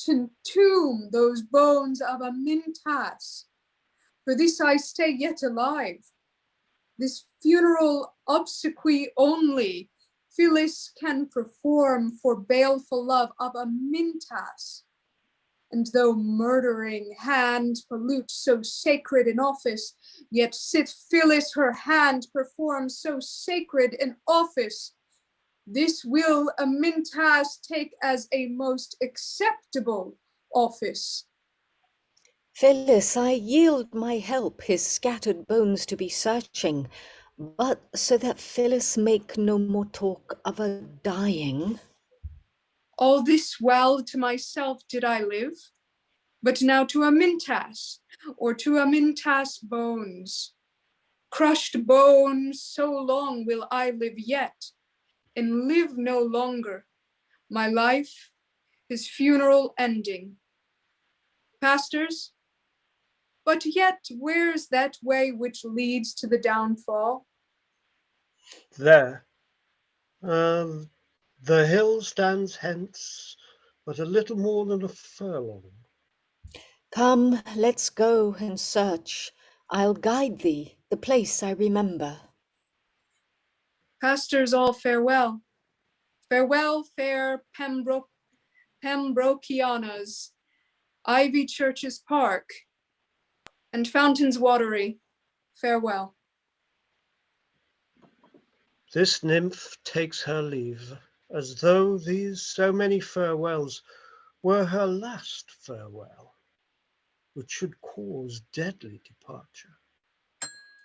to tomb those bones of Amyntas. For this I stay yet alive, this funeral obsequy only Phillis can perform for baleful love of Amyntas. And though murdering hand pollute so sacred an office, yet sit Phillis her hand perform so sacred an office. This will Amyntas take as a most acceptable office. Phillis, I yield my help his scattered bones to be searching, but so that Phillis make no more talk of a dying. All this while to myself did I live, but now to Amyntas, or to Amyntas bones. Crushed bones, so long will I live yet, and live no longer, my life, his funeral ending. Pastors, but yet where's that way which leads to the downfall? There. The hill stands hence, but a little more than a furlong. Come, let's go and search. I'll guide thee, the place I remember. Pastors, all farewell. Farewell, fair Pembrokianas, Ivy Church's park, and fountains watery, farewell. This nymph takes her leave, as though these so many farewells were her last farewell, which should cause deadly departure.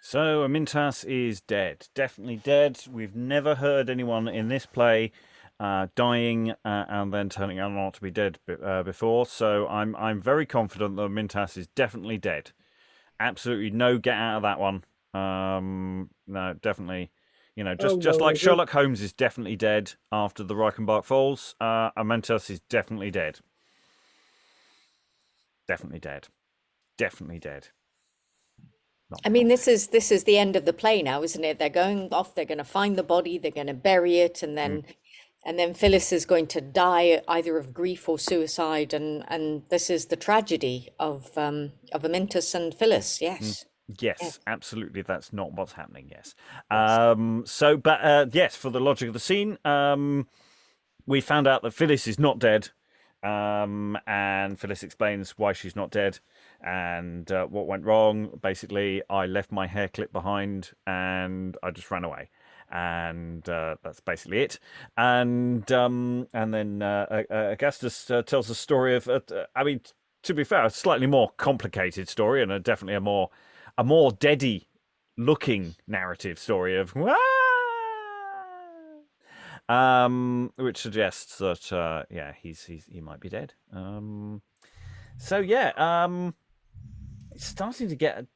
So Amyntas is dead, definitely dead. We've never heard anyone in this play dying and then turning out not to be dead before. So I'm very confident that Amyntas is definitely dead. Absolutely no get out of that one. No, definitely. You know, just like Sherlock Holmes is definitely dead after the Reichenbach Falls, Amyntas is definitely dead. Definitely dead. Definitely dead. I mean, this is the end of the play now, isn't it? They're going off, they're going to find the body, they're going to bury it, and then Phillis is going to die either of grief or suicide, and this is the tragedy of Amyntas and Phillis. Yes. Yes, absolutely. That's not what's happening. Yes. Yes, for the logic of the scene, we found out that Phillis is not dead, and Phillis explains why she's not dead and what went wrong. Basically, I left my hair clip behind and I just ran away. And that's basically it. And then Ergastus tells a story of, I mean, to be fair, a slightly more complicated story and definitely a more deady looking narrative story of which suggests that he might be dead. It's starting to get.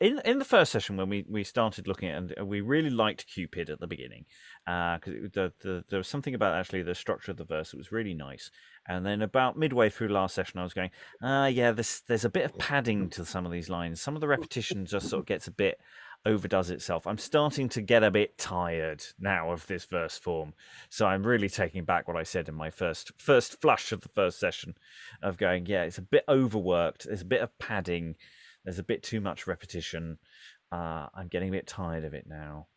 In the first session when we started looking at, and we really liked Cupid at the beginning, because there was something about actually the structure of the verse that was really nice. And then about midway through last session, I was going, there's a bit of padding to some of these lines. Some of the repetition just sort of gets a bit overdoes itself. I'm starting to get a bit tired now of this verse form, so I'm really taking back what I said in my first flush of the first session of going, it's a bit overworked, there's a bit of padding, there's a bit too much repetition. I'm getting a bit tired of it now.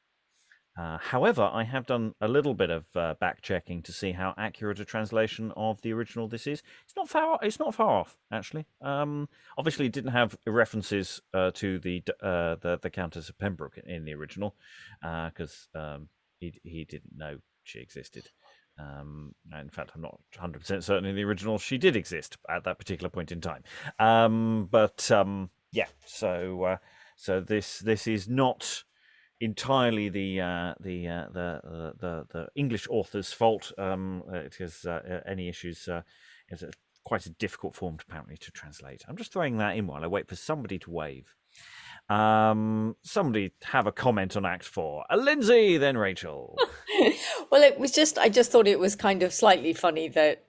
However, I have done a little bit of back checking to see how accurate a translation of the original this is. It's not far off, actually. Obviously, it didn't have references to the Countess of Pembroke in the original, because he didn't know she existed. In fact, I'm not 100% certain in the original she did exist at that particular point in time. So this is not entirely the English author's fault, because any issues is quite a difficult form apparently to translate. I'm just throwing that in while I wait for somebody to wave. Somebody have a comment on Act 4. Lynsey, then Rachael. Well, I just thought it was kind of slightly funny that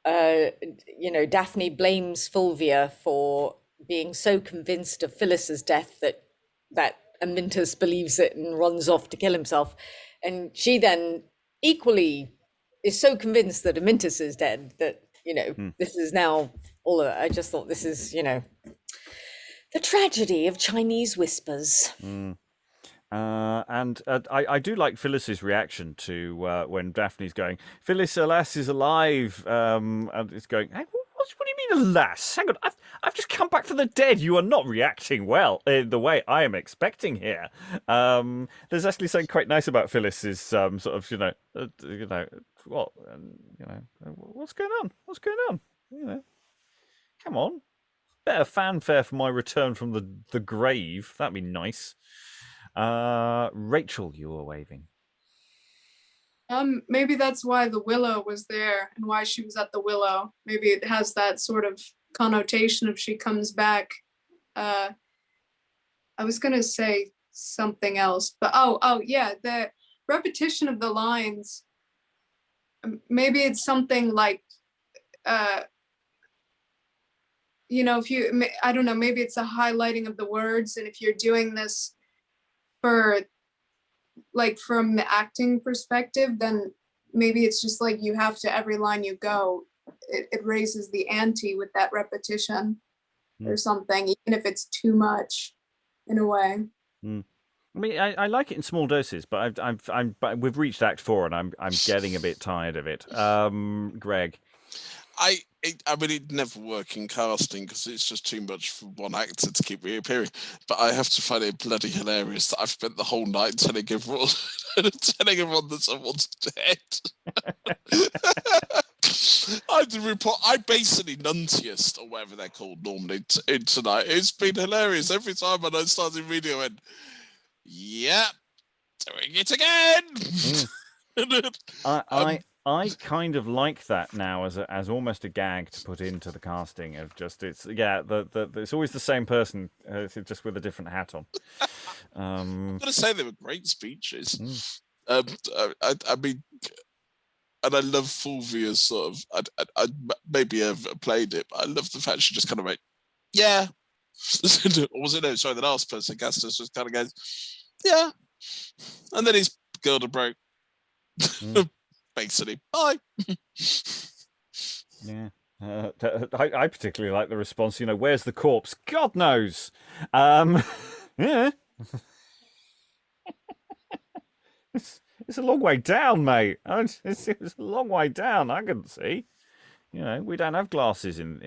Daphne blames Fulvia for being so convinced of Phillis's death that Amyntas believes it and runs off to kill himself, and she then equally is so convinced that Amyntas is dead that this is now all of it. I just thought this is The tragedy of Chinese whispers. I do like Phyllis's reaction to when Daphne's going, Phyllis, alas, is alive. And it's going, hey, what do you mean, alas? Hang on, I've just come back from the dead. You are not reacting well in the way I am expecting here. There's actually something quite nice about Phyllis's sort of, what, what's going on? What's going on? Come on. Better fanfare for my return from the grave. That'd be nice. Rachael, you were waving. Maybe that's why the willow was there and why she was at the willow. Maybe it has that sort of connotation if she comes back. I was gonna say something else, but yeah, the repetition of the lines. Maybe it's something like, if you, I don't know, maybe it's a highlighting of the words, and if you're doing this from the acting perspective, then maybe it's just like you have to, every line you go, it raises the ante with that repetition or something, even if it's too much in a way. I mean, I like it in small doses, but we've reached Act 4 and I'm getting a bit tired of it. Greg. I mean, it'd never work in casting because it's just too much for one actor to keep reappearing. But I have to find it bloody hilarious that I've spent the whole night telling everyone that someone's dead. I basically Nuntius, or whatever they're called normally in tonight. It's been hilarious every time when I started reading. I went, yeah, doing it again. I kind of like that now as almost a gag to put into the casting of just it's always the same person just with a different hat on. I'm gonna say they were great speeches. I mean, and I love Fulvia's sort of. I maybe have played it, but I love the fact she just kind of went, yeah. Or was it no? Sorry, the last person, Ergastus, just kind of goes, yeah, and then his girdle broke. Basically, bye. Yeah. I particularly like the response, where's the corpse? God knows. Yeah. It's a long way down, mate. It's a long way down. I couldn't see. We don't have glasses in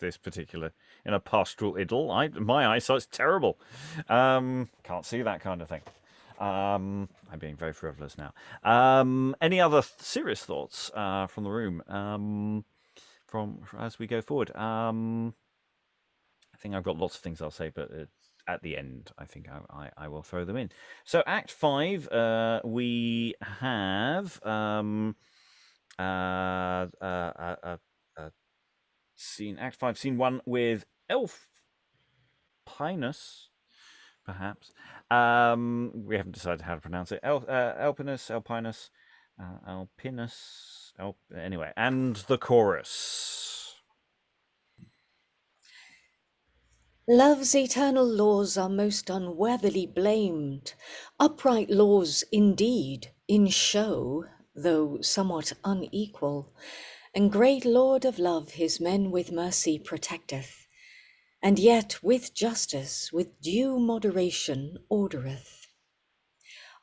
this particular, in a pastoral idyll. My eyesight's terrible. Can't see that kind of thing. I'm being very frivolous now. Any other serious thoughts from the room from as we go forward? I think I've got lots of things I'll say, but at the end, I think I will throw them in. So, Act 5, we have scene. Act 5, Scene 1 with Elpinus. Perhaps. We haven't decided how to pronounce it. Elpinus, anyway, and the chorus. Love's eternal laws are most unworthily blamed. Upright laws indeed, in show, though somewhat unequal. And great Lord of love his men with mercy protecteth. And yet with justice, with due moderation, ordereth.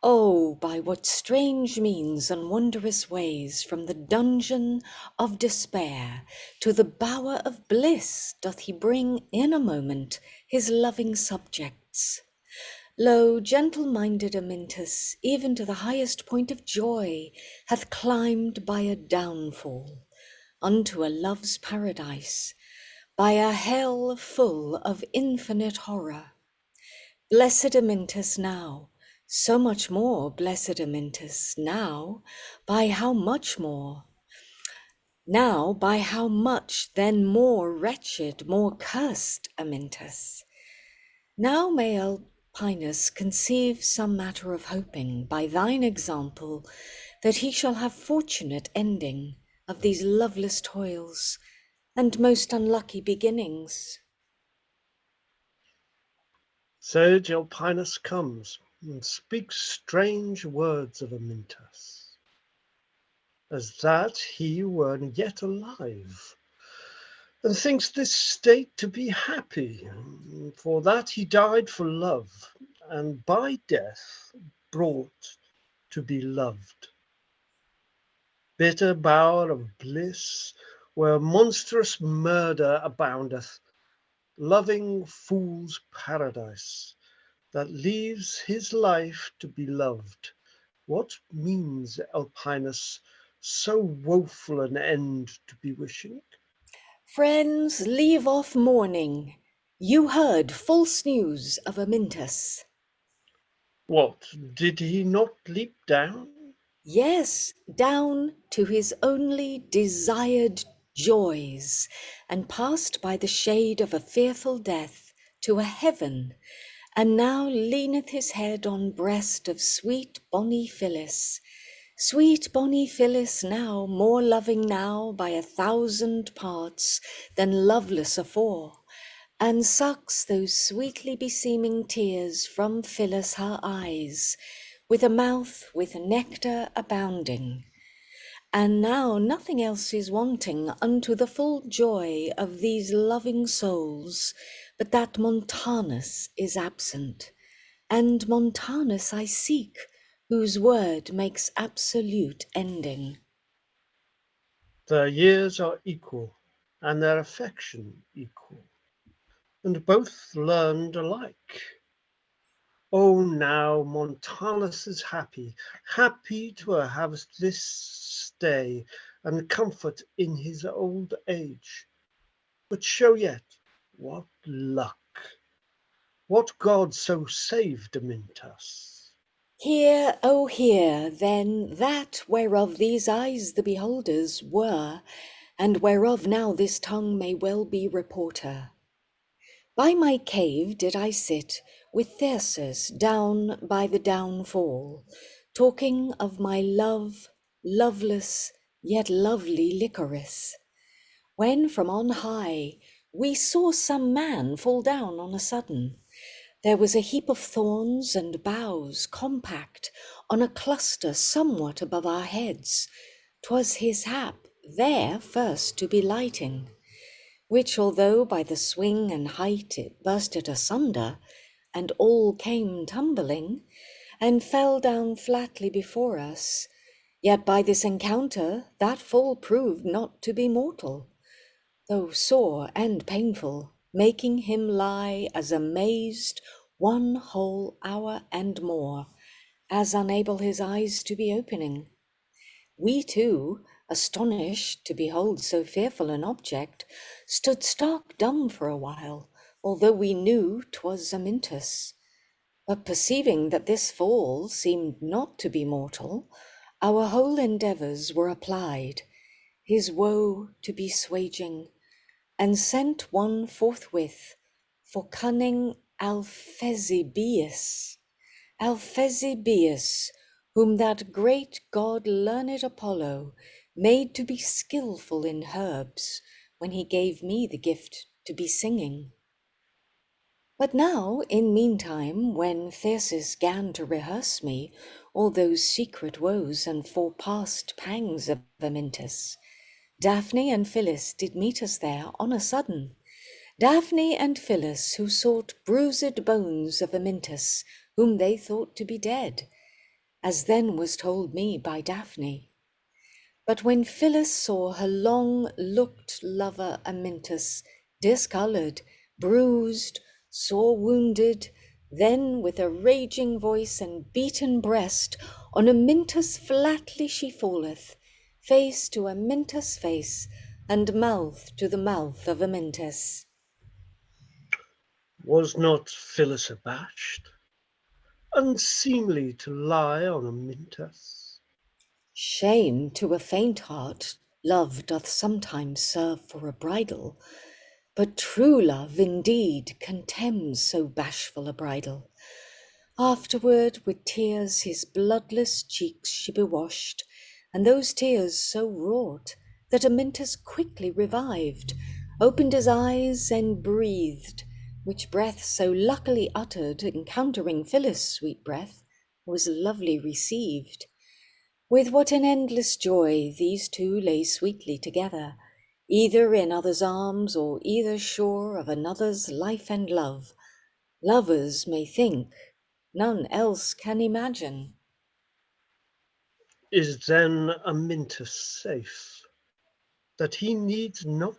Oh, by what strange means and wondrous ways, from the dungeon of despair to the bower of bliss, doth he bring in a moment his loving subjects. Lo, gentle-minded Amyntas, even to the highest point of joy, hath climbed by a downfall unto a love's paradise, by a hell full of infinite horror. Blessed Amyntas now, so much more blessed Amyntas now, by how much more? Now by how much then more wretched, more cursed Amyntas? Now may Elpinus conceive some matter of hoping by thine example that he shall have fortunate ending of these loveless toils, and most unlucky beginnings. So Elpinus comes and speaks strange words of Amyntas, as that he were yet alive. and thinks this state to be happy, for that he died for love, and by death brought to be loved. Bitter bower of bliss, where monstrous murder aboundeth, loving fool's paradise, that leaves his life to be loved. What means, Elpinus, so woeful an end to be wishing? Friends, leave off mourning. You heard false news of Amyntas. What, did he not leap down? Yes, down to his only desired joys, and passed by the shade of a fearful death to a heaven, and now leaneth his head on breast of sweet bonny Phillis. Sweet bonny Phillis now, more loving now by 1,000 parts than loveless afore, and sucks those sweetly beseeming tears from Phillis her eyes, with a mouth with nectar abounding. And now nothing else is wanting unto the full joy of these loving souls, but that Montanus is absent. And Montanus I seek, whose word makes absolute ending. Their years are equal, and their affection equal, and both learned alike. Oh, now Montanus is happy, happy to have this stay and comfort in his old age. But show yet, what luck! What God so saved Amyntas? Hear, oh hear, then, that whereof these eyes the beholders were, and whereof now this tongue may well be reporter. By my cave did I sit with Thyrsis down by the downfall, talking of my love, loveless yet lovely Licorice, when from on high we saw some man fall down on a sudden. There was a heap of thorns and boughs compact on a cluster somewhat above our heads. 'Twas his hap there first to be lighting, which although by the swing and height it bursted asunder, and all came tumbling, and fell down flatly before us, yet by this encounter that fall proved not to be mortal, though sore and painful, making him lie as amazed 1 whole hour and more, as unable his eyes to be opening. We too, astonished to behold so fearful an object, stood stark dumb for a while, although we knew 'twas Amyntas. But perceiving that this fall seemed not to be mortal, our whole endeavours were applied, his woe to be swaging, and sent one forthwith for cunning Alphesibius, whom that great god learned Apollo made to be skillful in herbs, when he gave me the gift to be singing. But now, in meantime, when Thyrsis 'gan to rehearse me all those secret woes and forepast pangs of Amyntas, Daphne and Phillis did meet us there on a sudden. Daphne and Phillis, who sought bruised bones of Amyntas, whom they thought to be dead, as then was told me by Daphne. But when Phillis saw her long-looked lover Amyntas discoloured, bruised, sore wounded, then with a raging voice and beaten breast, on Amyntas flatly she falleth, face to Amyntas' face, and mouth to the mouth of Amyntas. Was not Phillis abashed? Unseemly to lie on Amyntas? Shame to a faint heart love doth sometimes serve for a bridle, but true love indeed contemns so bashful a bridle. Afterward with tears his bloodless cheeks she bewashed, and those tears so wrought that Amyntas quickly revived, opened his eyes and breathed, which breath so luckily uttered, encountering Phillis' sweet breath, was lovely received. With what an endless joy these two lay sweetly together, either in other's arms or either shore of another's life and love. Lovers may think, none else can imagine. Is then Amyntas safe, that he needs not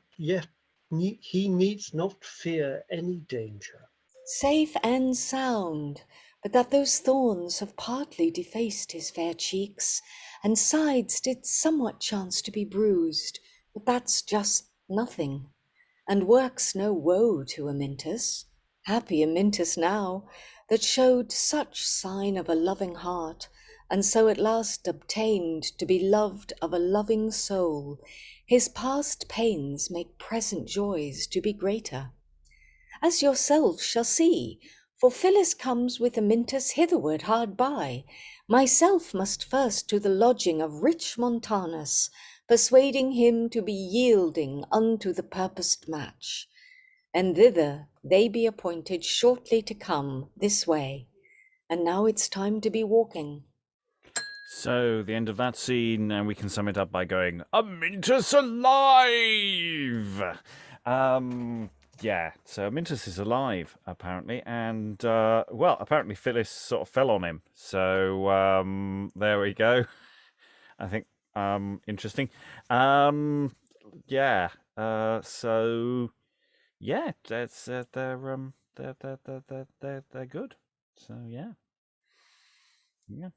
fear any danger? Safe and sound, but that those thorns have partly defaced his fair cheeks, and sides did somewhat chance to be bruised, but that's just nothing, and works no woe to Amyntas. Happy Amyntas now, that showed such sign of a loving heart, and so at last obtained to be loved of a loving soul. His past pains make present joys to be greater, as yourselves shall see, for Phillis comes with Amyntas hitherward hard by. Myself must first to the lodging of rich Montanus, persuading him to be yielding unto the purposed match. And thither they be appointed shortly to come this way. And now it's time to be walking. So, the end of that scene, and we can sum it up by going, Amyntas alive! Yeah, so Amyntas is alive, apparently, and, well, apparently Phillis sort of fell on him. So, there we go. I think, interesting. Yeah, so, yeah, that's, they're good. So, yeah. Yeah.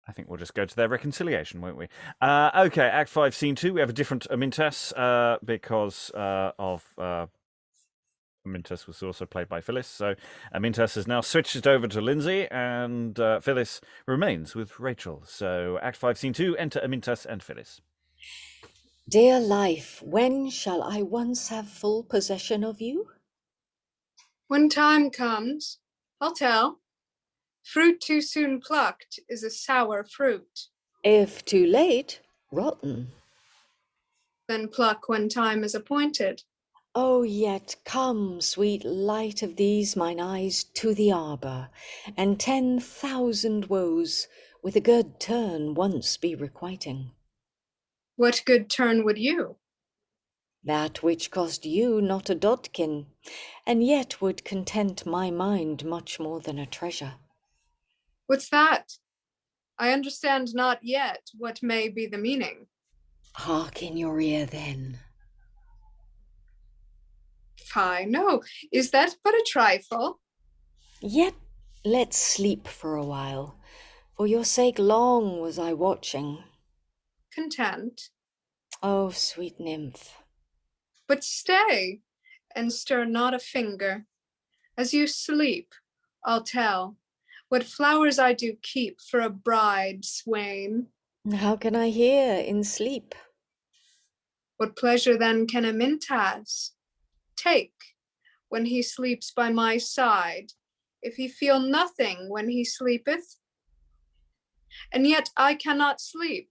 I think we'll just go to their reconciliation, won't we? Okay, Act 5, Scene 2. We have a different Amyntas because of Amyntas was also played by Phillis. So Amyntas has now switched over to Lynsey, and Phillis remains with Rachael. So Act 5, Scene 2, enter Amyntas and Phillis. Dear life, when shall I once have full possession of you? When time comes, I'll tell. Fruit too soon plucked is a sour fruit. If too late, rotten. Then pluck when time is appointed. Oh, yet come, sweet light of these mine eyes, to the arbour, and 10,000 woes with a good turn once be requiting. What good turn would you? That which cost you not a dodkin, and yet would content my mind much more than a treasure. What's that? I understand not yet what may be the meaning. Hark in your ear then. Fie, no, is that but a trifle? Yet let's sleep for a while. For your sake long was I watching. Content. Oh, sweet nymph. But stay, and stir not a finger. As you sleep, I'll tell what flowers I do keep for a bride swain. How can I hear in sleep? What pleasure then can Amyntas take when he sleeps by my side, if he feel nothing when he sleepeth? And yet I cannot sleep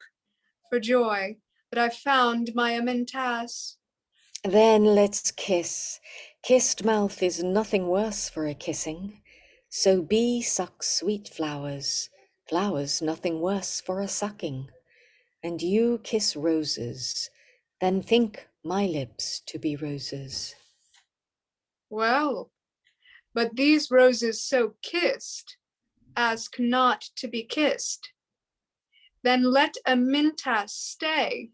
for joy that I found my Amyntas. Then let's kiss. Kissed mouth is nothing worse for a kissing. So bee sucks sweet flowers, flowers nothing worse for a sucking. And you kiss roses, then think my lips to be roses. Well, but these roses so kissed ask not to be kissed. Then let Amyntas stay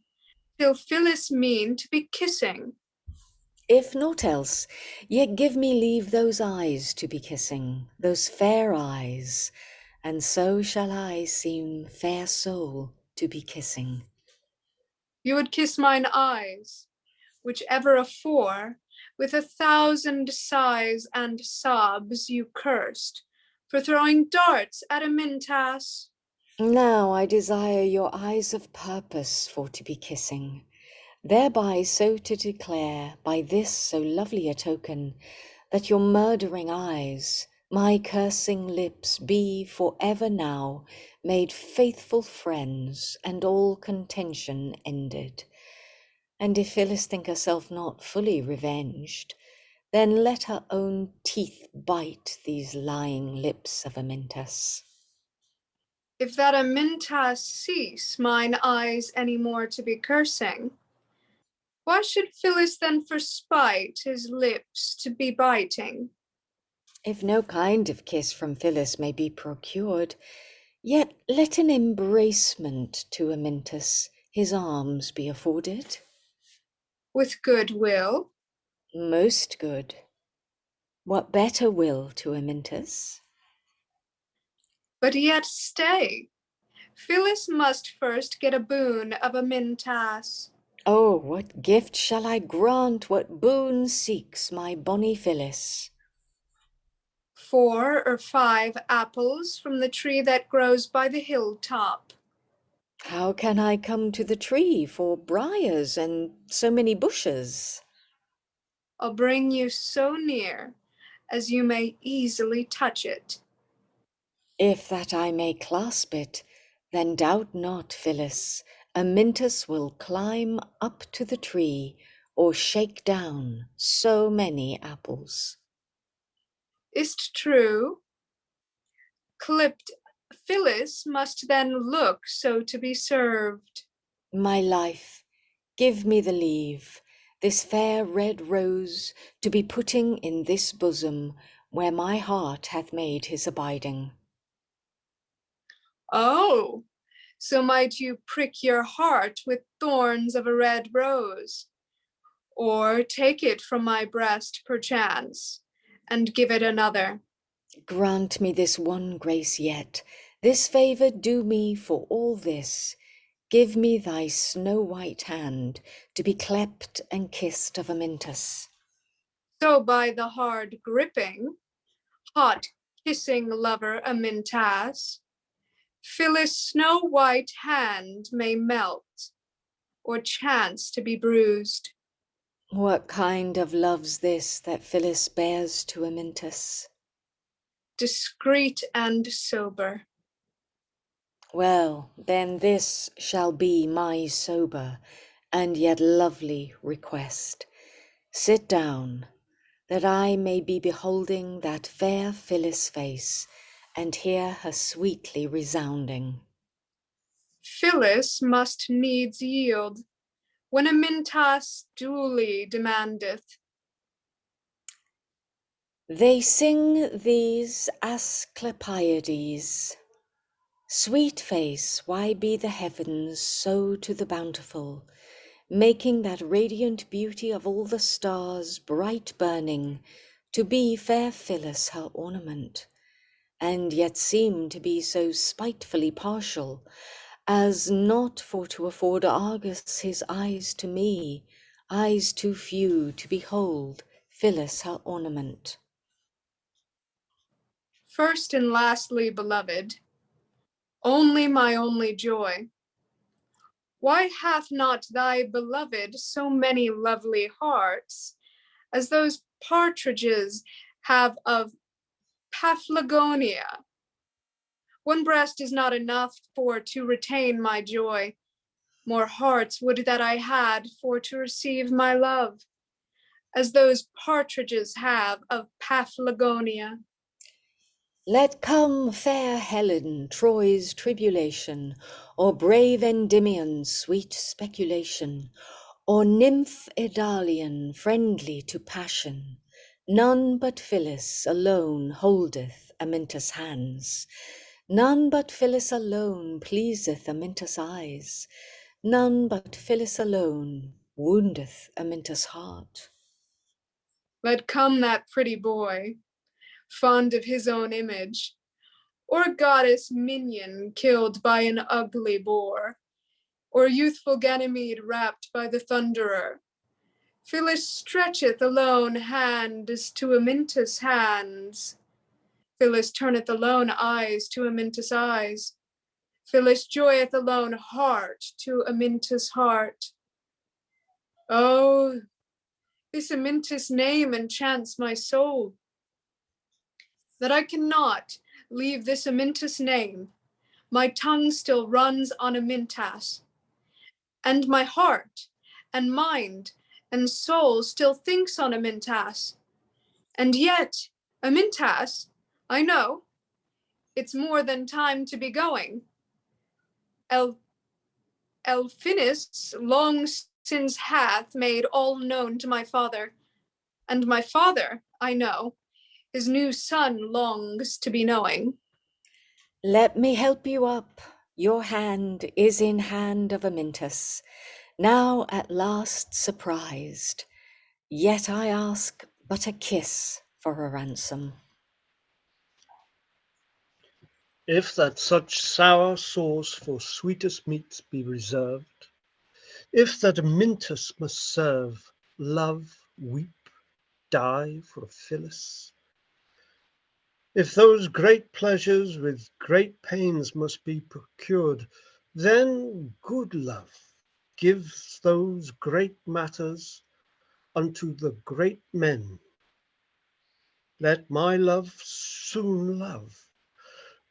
till Phillis mean to be kissing. If naught else, yet give me leave those eyes to be kissing, those fair eyes, and so shall I seem fair soul to be kissing. You would kiss mine eyes, which ever afore, with 1,000 sighs and sobs you cursed, for throwing darts at Amyntas. Now I desire your eyes of purpose for to be kissing, thereby so to declare by this so lovely a token, that your murdering eyes, my cursing lips be for ever now made faithful friends, and all contention ended. And if Phillis think herself not fully revenged, then let her own teeth bite these lying lips of Amyntas. If that Amyntas cease mine eyes any more to be cursing, why should Phillis then for spite his lips to be biting? If no kind of kiss from Phillis may be procured, yet let an embracement to Amyntas his arms be afforded. With good will? Most good. What better will to Amyntas? But yet stay. Phillis must first get a boon of Amyntas. Oh, what gift shall I grant, what boon seeks my bonny Phillis? 4 or 5 apples from the tree that grows by the hilltop. How can I come to the tree for briars and so many bushes? I'll bring you so near as you may easily touch it. If that I may clasp it, then doubt not, Phillis, Amyntas will climb up to the tree or shake down so many apples. Is't true? Clipped Phillis must then look so to be served. My life, give me the leave, this fair red rose to be putting in this bosom where my heart hath made his abiding. Oh, so might you prick your heart with thorns of a red rose, or take it from my breast perchance, and give it another. Grant me this one grace yet, this favour do me for all this. Give me thy snow-white hand to be clept and kissed of Amyntas. So by the hard gripping, hot kissing lover Amyntas, Phillis' snow-white hand may melt, or chance to be bruised. What kind of love's this that Phillis bears to Amyntas? Discreet and sober. Well, then this shall be my sober and yet lovely request. Sit down, that I may be beholding that fair Phillis' face, and hear her sweetly resounding. Phillis must needs yield, when Amyntas duly demandeth. They sing these Asclepiades. Sweet face, why be the heavens so to the bountiful, making that radiant beauty of all the stars bright burning, to be fair Phillis her ornament, and yet seem to be so spitefully partial, as not for to afford Argus his eyes to me, eyes too few to behold Phillis her ornament. First and lastly, beloved, only my only joy, why hath not thy beloved so many lovely hearts, as those partridges have of Paphlagonia? One breast is not enough for to retain my joy. More hearts would that I had for to receive my love, as those partridges have of Paphlagonia. Let come fair Helen, Troy's tribulation, or brave Endymion's sweet speculation, or nymph Idalian, friendly to passion. None but Phillis alone holdeth Amyntas' hands. None but Phillis alone pleaseth Amyntas' eyes. None but Phillis alone woundeth Amyntas' heart. Let come that pretty boy, fond of his own image, or goddess minion killed by an ugly boar, or youthful Ganymede rapt by the thunderer. Phillis stretcheth alone hands to Amyntas' hands. Phillis turneth alone eyes to Amyntas' eyes. Phillis joyeth alone heart to Amyntas' heart. Oh, this Amyntas' name enchants my soul, that I cannot leave this Amyntas' name. My tongue still runs on Amyntas, and my heart and mind and soul still thinks on Amyntas. And yet, Amyntas, I know, it's more than time to be going. Elpinus long since hath made all known to my father, and my father, I know, his new son longs to be knowing. Let me help you up. Your hand is in hand of Amyntas, now at last surprised. Yet I ask but a kiss for a ransom. If that such sour sauce for sweetest meats be reserved, if that Amyntas must serve, love, weep, die for Phillis, if those great pleasures with great pains must be procured, then good love gives those great matters unto the great men. Let my love soon love.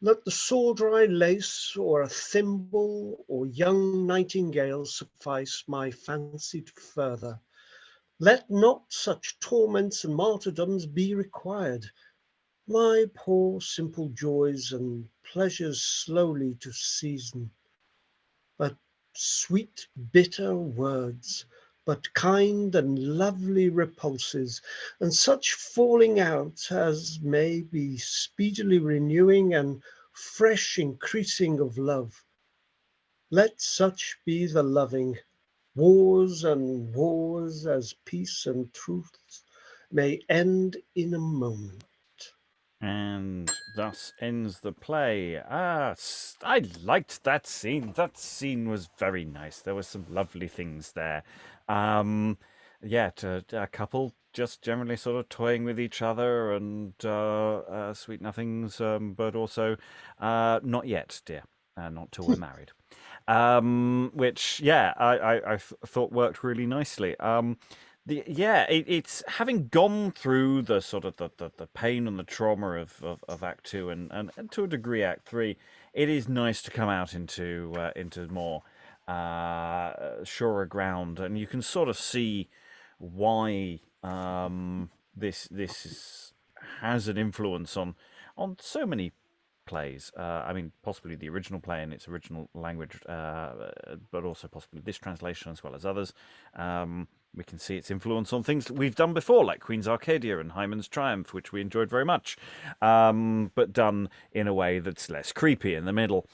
Let the saw-dry lace or a thimble or young nightingale suffice my fancy to further. Let not such torments and martyrdoms be required. My poor simple joys and pleasures slowly to season, but sweet bitter words, but kind and lovely repulses, and such falling out as may be speedily renewing and fresh increasing of love. Let such be the loving, wars and wars as peace and truth may end in a moment. And thus ends the play. I liked that scene. That scene was very nice. There were some lovely things there. Yeah, a couple just generally sort of toying with each other and sweet nothings, but also not yet, dear. Not till we're married. Which, yeah, I thought worked really nicely. It's having gone through the sort of the pain and the trauma of Act 2 and to a degree Act 3, it is nice to come out into more surer ground, and you can sort of see why this has an influence on so many plays. I mean, possibly the original play in its original language, but also possibly this translation as well as others. We can see its influence on things that we've done before, like Queen's Arcadia and Hymen's Triumph, which we enjoyed very much, but done in a way that's less creepy in the middle.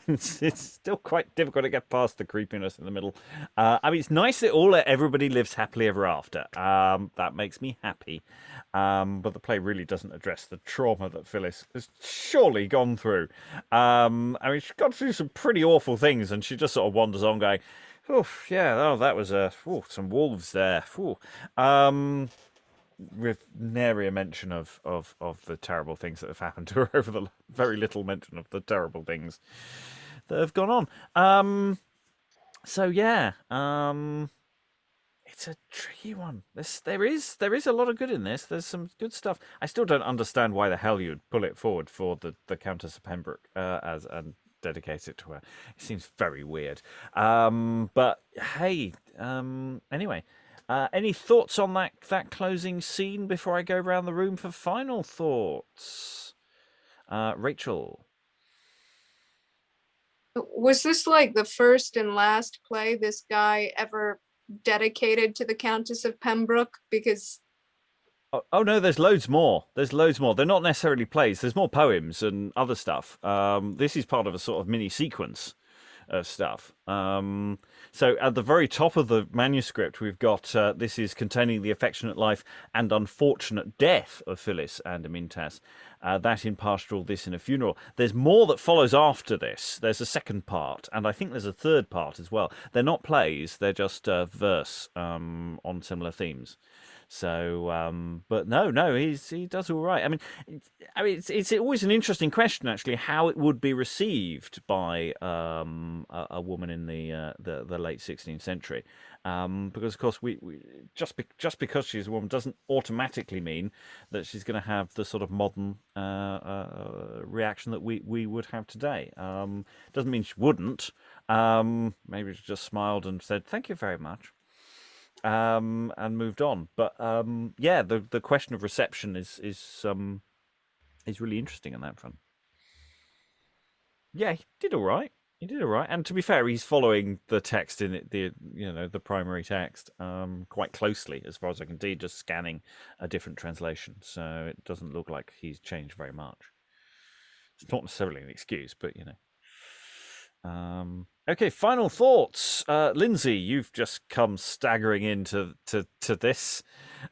It's still quite difficult to get past the creepiness in the middle. I mean, it's nice that everybody lives happily ever after. That makes me happy. But the play really doesn't address the trauma that Phillis has surely gone through. I mean, she's gone through some pretty awful things, and she just sort of wanders on going, "Oh, yeah, that was some wolves there." With nary a mention of the terrible things that have happened to her over the very little mention of the terrible things that have gone on. So yeah, it's a tricky one. There is a lot of good in this. There's some good stuff. I still don't understand why the hell you'd pull it forward for the Countess of Pembroke and dedicate it to her. It seems very weird. But hey, anyway, any thoughts on that closing scene before I go around the room for final thoughts? Rachael. Was this like the first and last play this guy ever dedicated to the Countess of Pembroke? Because Oh no, there's loads more. They're not necessarily plays. There's more poems and other stuff. This is part of a sort of mini sequence of stuff. So at the very top of the manuscript, we've got this is containing the affectionate life and unfortunate death of Phillis and Amyntas. That in pastoral, this in a funeral. There's more that follows after this. There's a second part, and I think there's a third part as well. They're not plays. They're just verse on similar themes. So, but no, he does all right. I mean, it's always an interesting question, actually, how it would be received by a woman in the late 16th century, because of course we just because she's a woman doesn't automatically mean that she's going to have the sort of modern reaction that we would have today. Doesn't mean she wouldn't. Maybe she just smiled and said thank you very much. And moved on. But yeah, the question of reception is really interesting on that front. Yeah, he did all right. He did all right. And to be fair, he's following the text in it, the primary text quite closely, as far as I can see, just scanning a different translation. So it doesn't look like he's changed very much. It's not necessarily an excuse, but okay, final thoughts. Lynsey, you've just come staggering into this,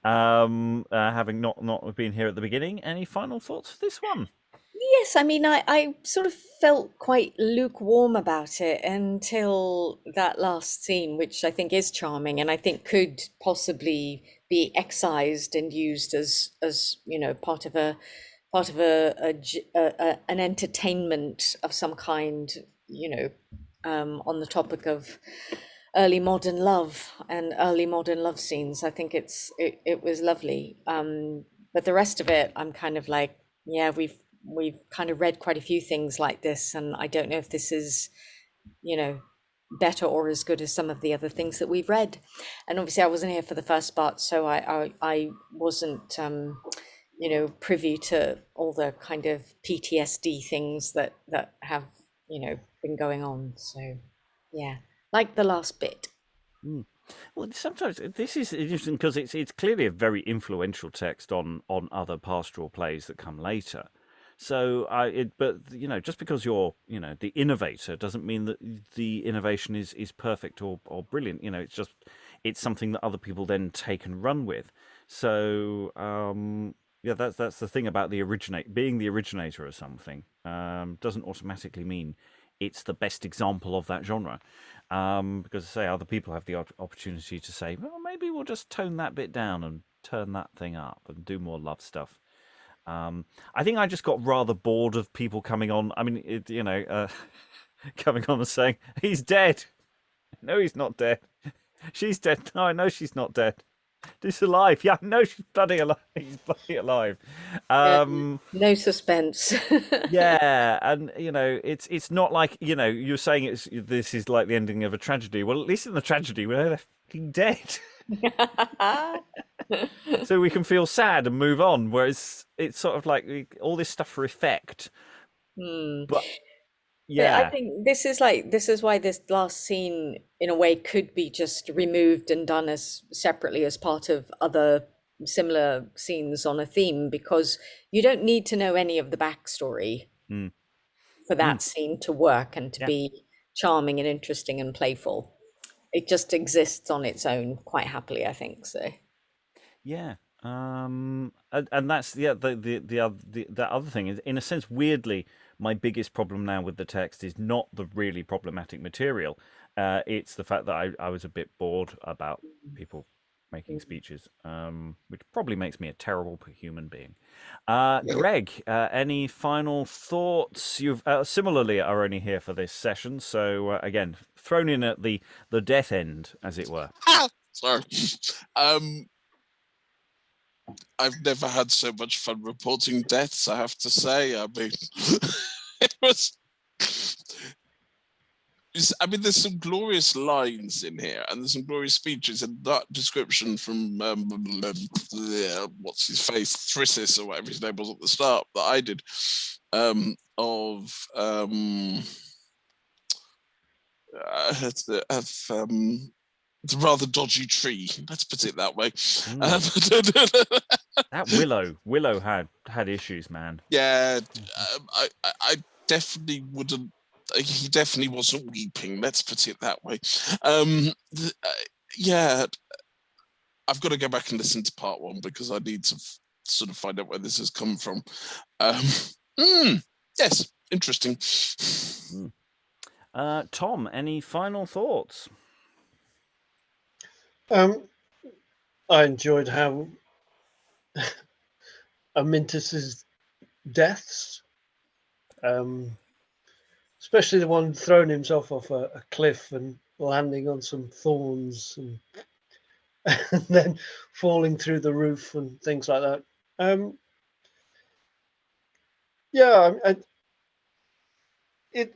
having not been here at the beginning. Any final thoughts for this one? Yes, I mean, I sort of felt quite lukewarm about it until that last scene, which I think is charming and I think could possibly be excised and used as part of an entertainment of some kind, on the topic of early modern love and early modern love scenes. I think it was lovely. But the rest of it, I'm kind of like, yeah, we've kind of read quite a few things like this, and I don't know if this is, better or as good as some of the other things that we've read. And obviously, I wasn't here for the first part, so I wasn't, privy to all the kind of PTSD things that have, been going on. So, yeah, like the last bit. Well, sometimes this is interesting because it's clearly a very influential text on other pastoral plays that come later. So but just because you're the innovator doesn't mean that the innovation is perfect or brilliant. It's something that other people then take and run with. So that's the thing about being the originator of something doesn't automatically mean it's the best example of that genre. Because I say other people have the opportunity to say, well, maybe we'll just tone that bit down and turn that thing up and do more love stuff. I think I just got rather bored of people coming on. I mean, coming on and saying he's dead. No, he's not dead. She's dead. No, I know she's not dead. She's alive. Yeah, no, she's bloody alive. He's bloody alive. No suspense. Yeah, and it's not like you're saying this is like the ending of a tragedy. Well, at least in the tragedy, they're fucking dead. So we can feel sad and move on. Whereas it's sort of like all this stuff for effect. But yeah, I think this is why this last scene, in a way, could be just removed and done as separately as part of other similar scenes on a theme, because you don't need to know any of the backstory for that scene to work and to be charming and interesting and playful. It just exists on its own quite happily, I think. So yeah. And that's the other thing is, in a sense, weirdly, my biggest problem now with the text is not the really problematic material. It's the fact that I was a bit bored about people making speeches, which probably makes me a terrible human being. Greg, any final thoughts? You've similarly are only here for this session, so again, thrown in at the death end, as it were. Sorry. I've never had so much fun reporting deaths, I have to say. I mean, there's some glorious lines in here, and there's some glorious speeches, and that description from what's his face, Thyrsis, or whatever his name was at the start, that I did, it's a rather dodgy tree. Let's put it that way. That Willow had issues, man. Yeah, I definitely wouldn't. He definitely wasn't weeping. Let's put it that way. Yeah, I've got to go back and listen to part one because I need to sort of find out where this has come from. Yes, interesting. Tom, any final thoughts? I enjoyed how Amyntas's deaths, especially the one throwing himself off a cliff and landing on some thorns and then falling through the roof and things like that. It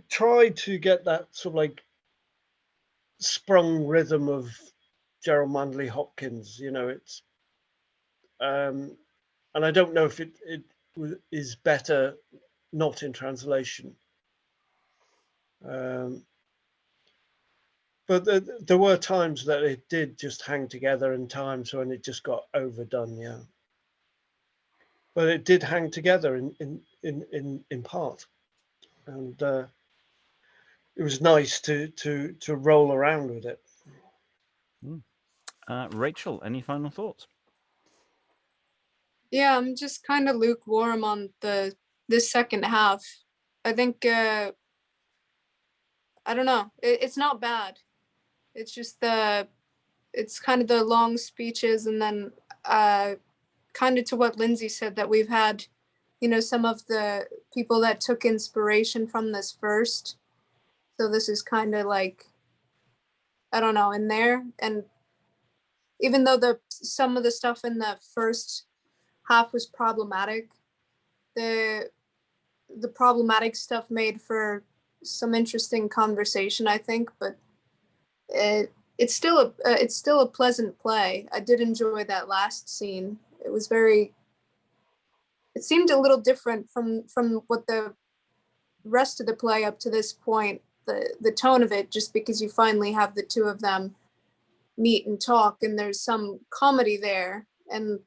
tried to get that sort of like sprung rhythm of Gerald Manley Hopkins, it's and I don't know if it is better not in translation. But there were times that it did just hang together, and times when it just got overdone. Yeah, but it did hang together in part, and it was nice to roll around with it. Rachael, any final thoughts? Yeah, I'm just kind of lukewarm on this second half. I think I don't know. It's not bad. It's just it's kind of the long speeches, and then kind of to what Lynsey said, that we've had, some of the people that took inspiration from this first. So this is kind of like, I don't know, in there. And even though some of the stuff in the first half was problematic, the problematic stuff made for some interesting conversation, I think. But it's still a pleasant play. I did enjoy that last scene. It seemed a little different from what the rest of the play up to this point, the tone of it, just because you finally have the two of them meet and talk, and there's some comedy there, and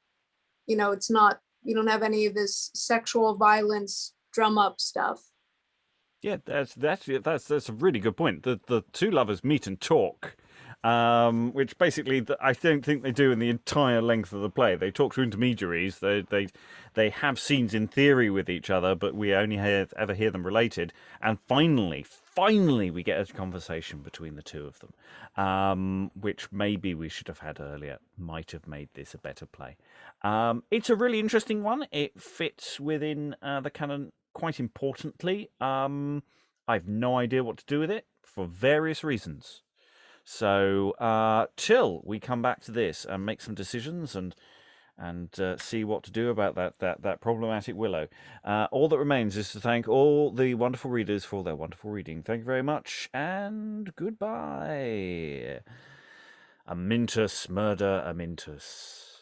it's not, you don't have any of this sexual violence drum up stuff. Yeah, that's a really good point. The two lovers meet and talk, which basically I don't think they do in the entire length of the play. They talk to intermediaries. They have scenes in theory with each other, but we only ever hear them related. And finally, we get a conversation between the two of them, which maybe we should have had earlier. Might have made this a better play. It's a really interesting one. It fits within the canon quite importantly. I've no idea what to do with it for various reasons. So till we come back to this and make some decisions and see what to do about that problematic willow, all that remains is to thank all the wonderful readers for their wonderful reading. Thank you very much, and goodbye. Amyntas, murder, Amyntas.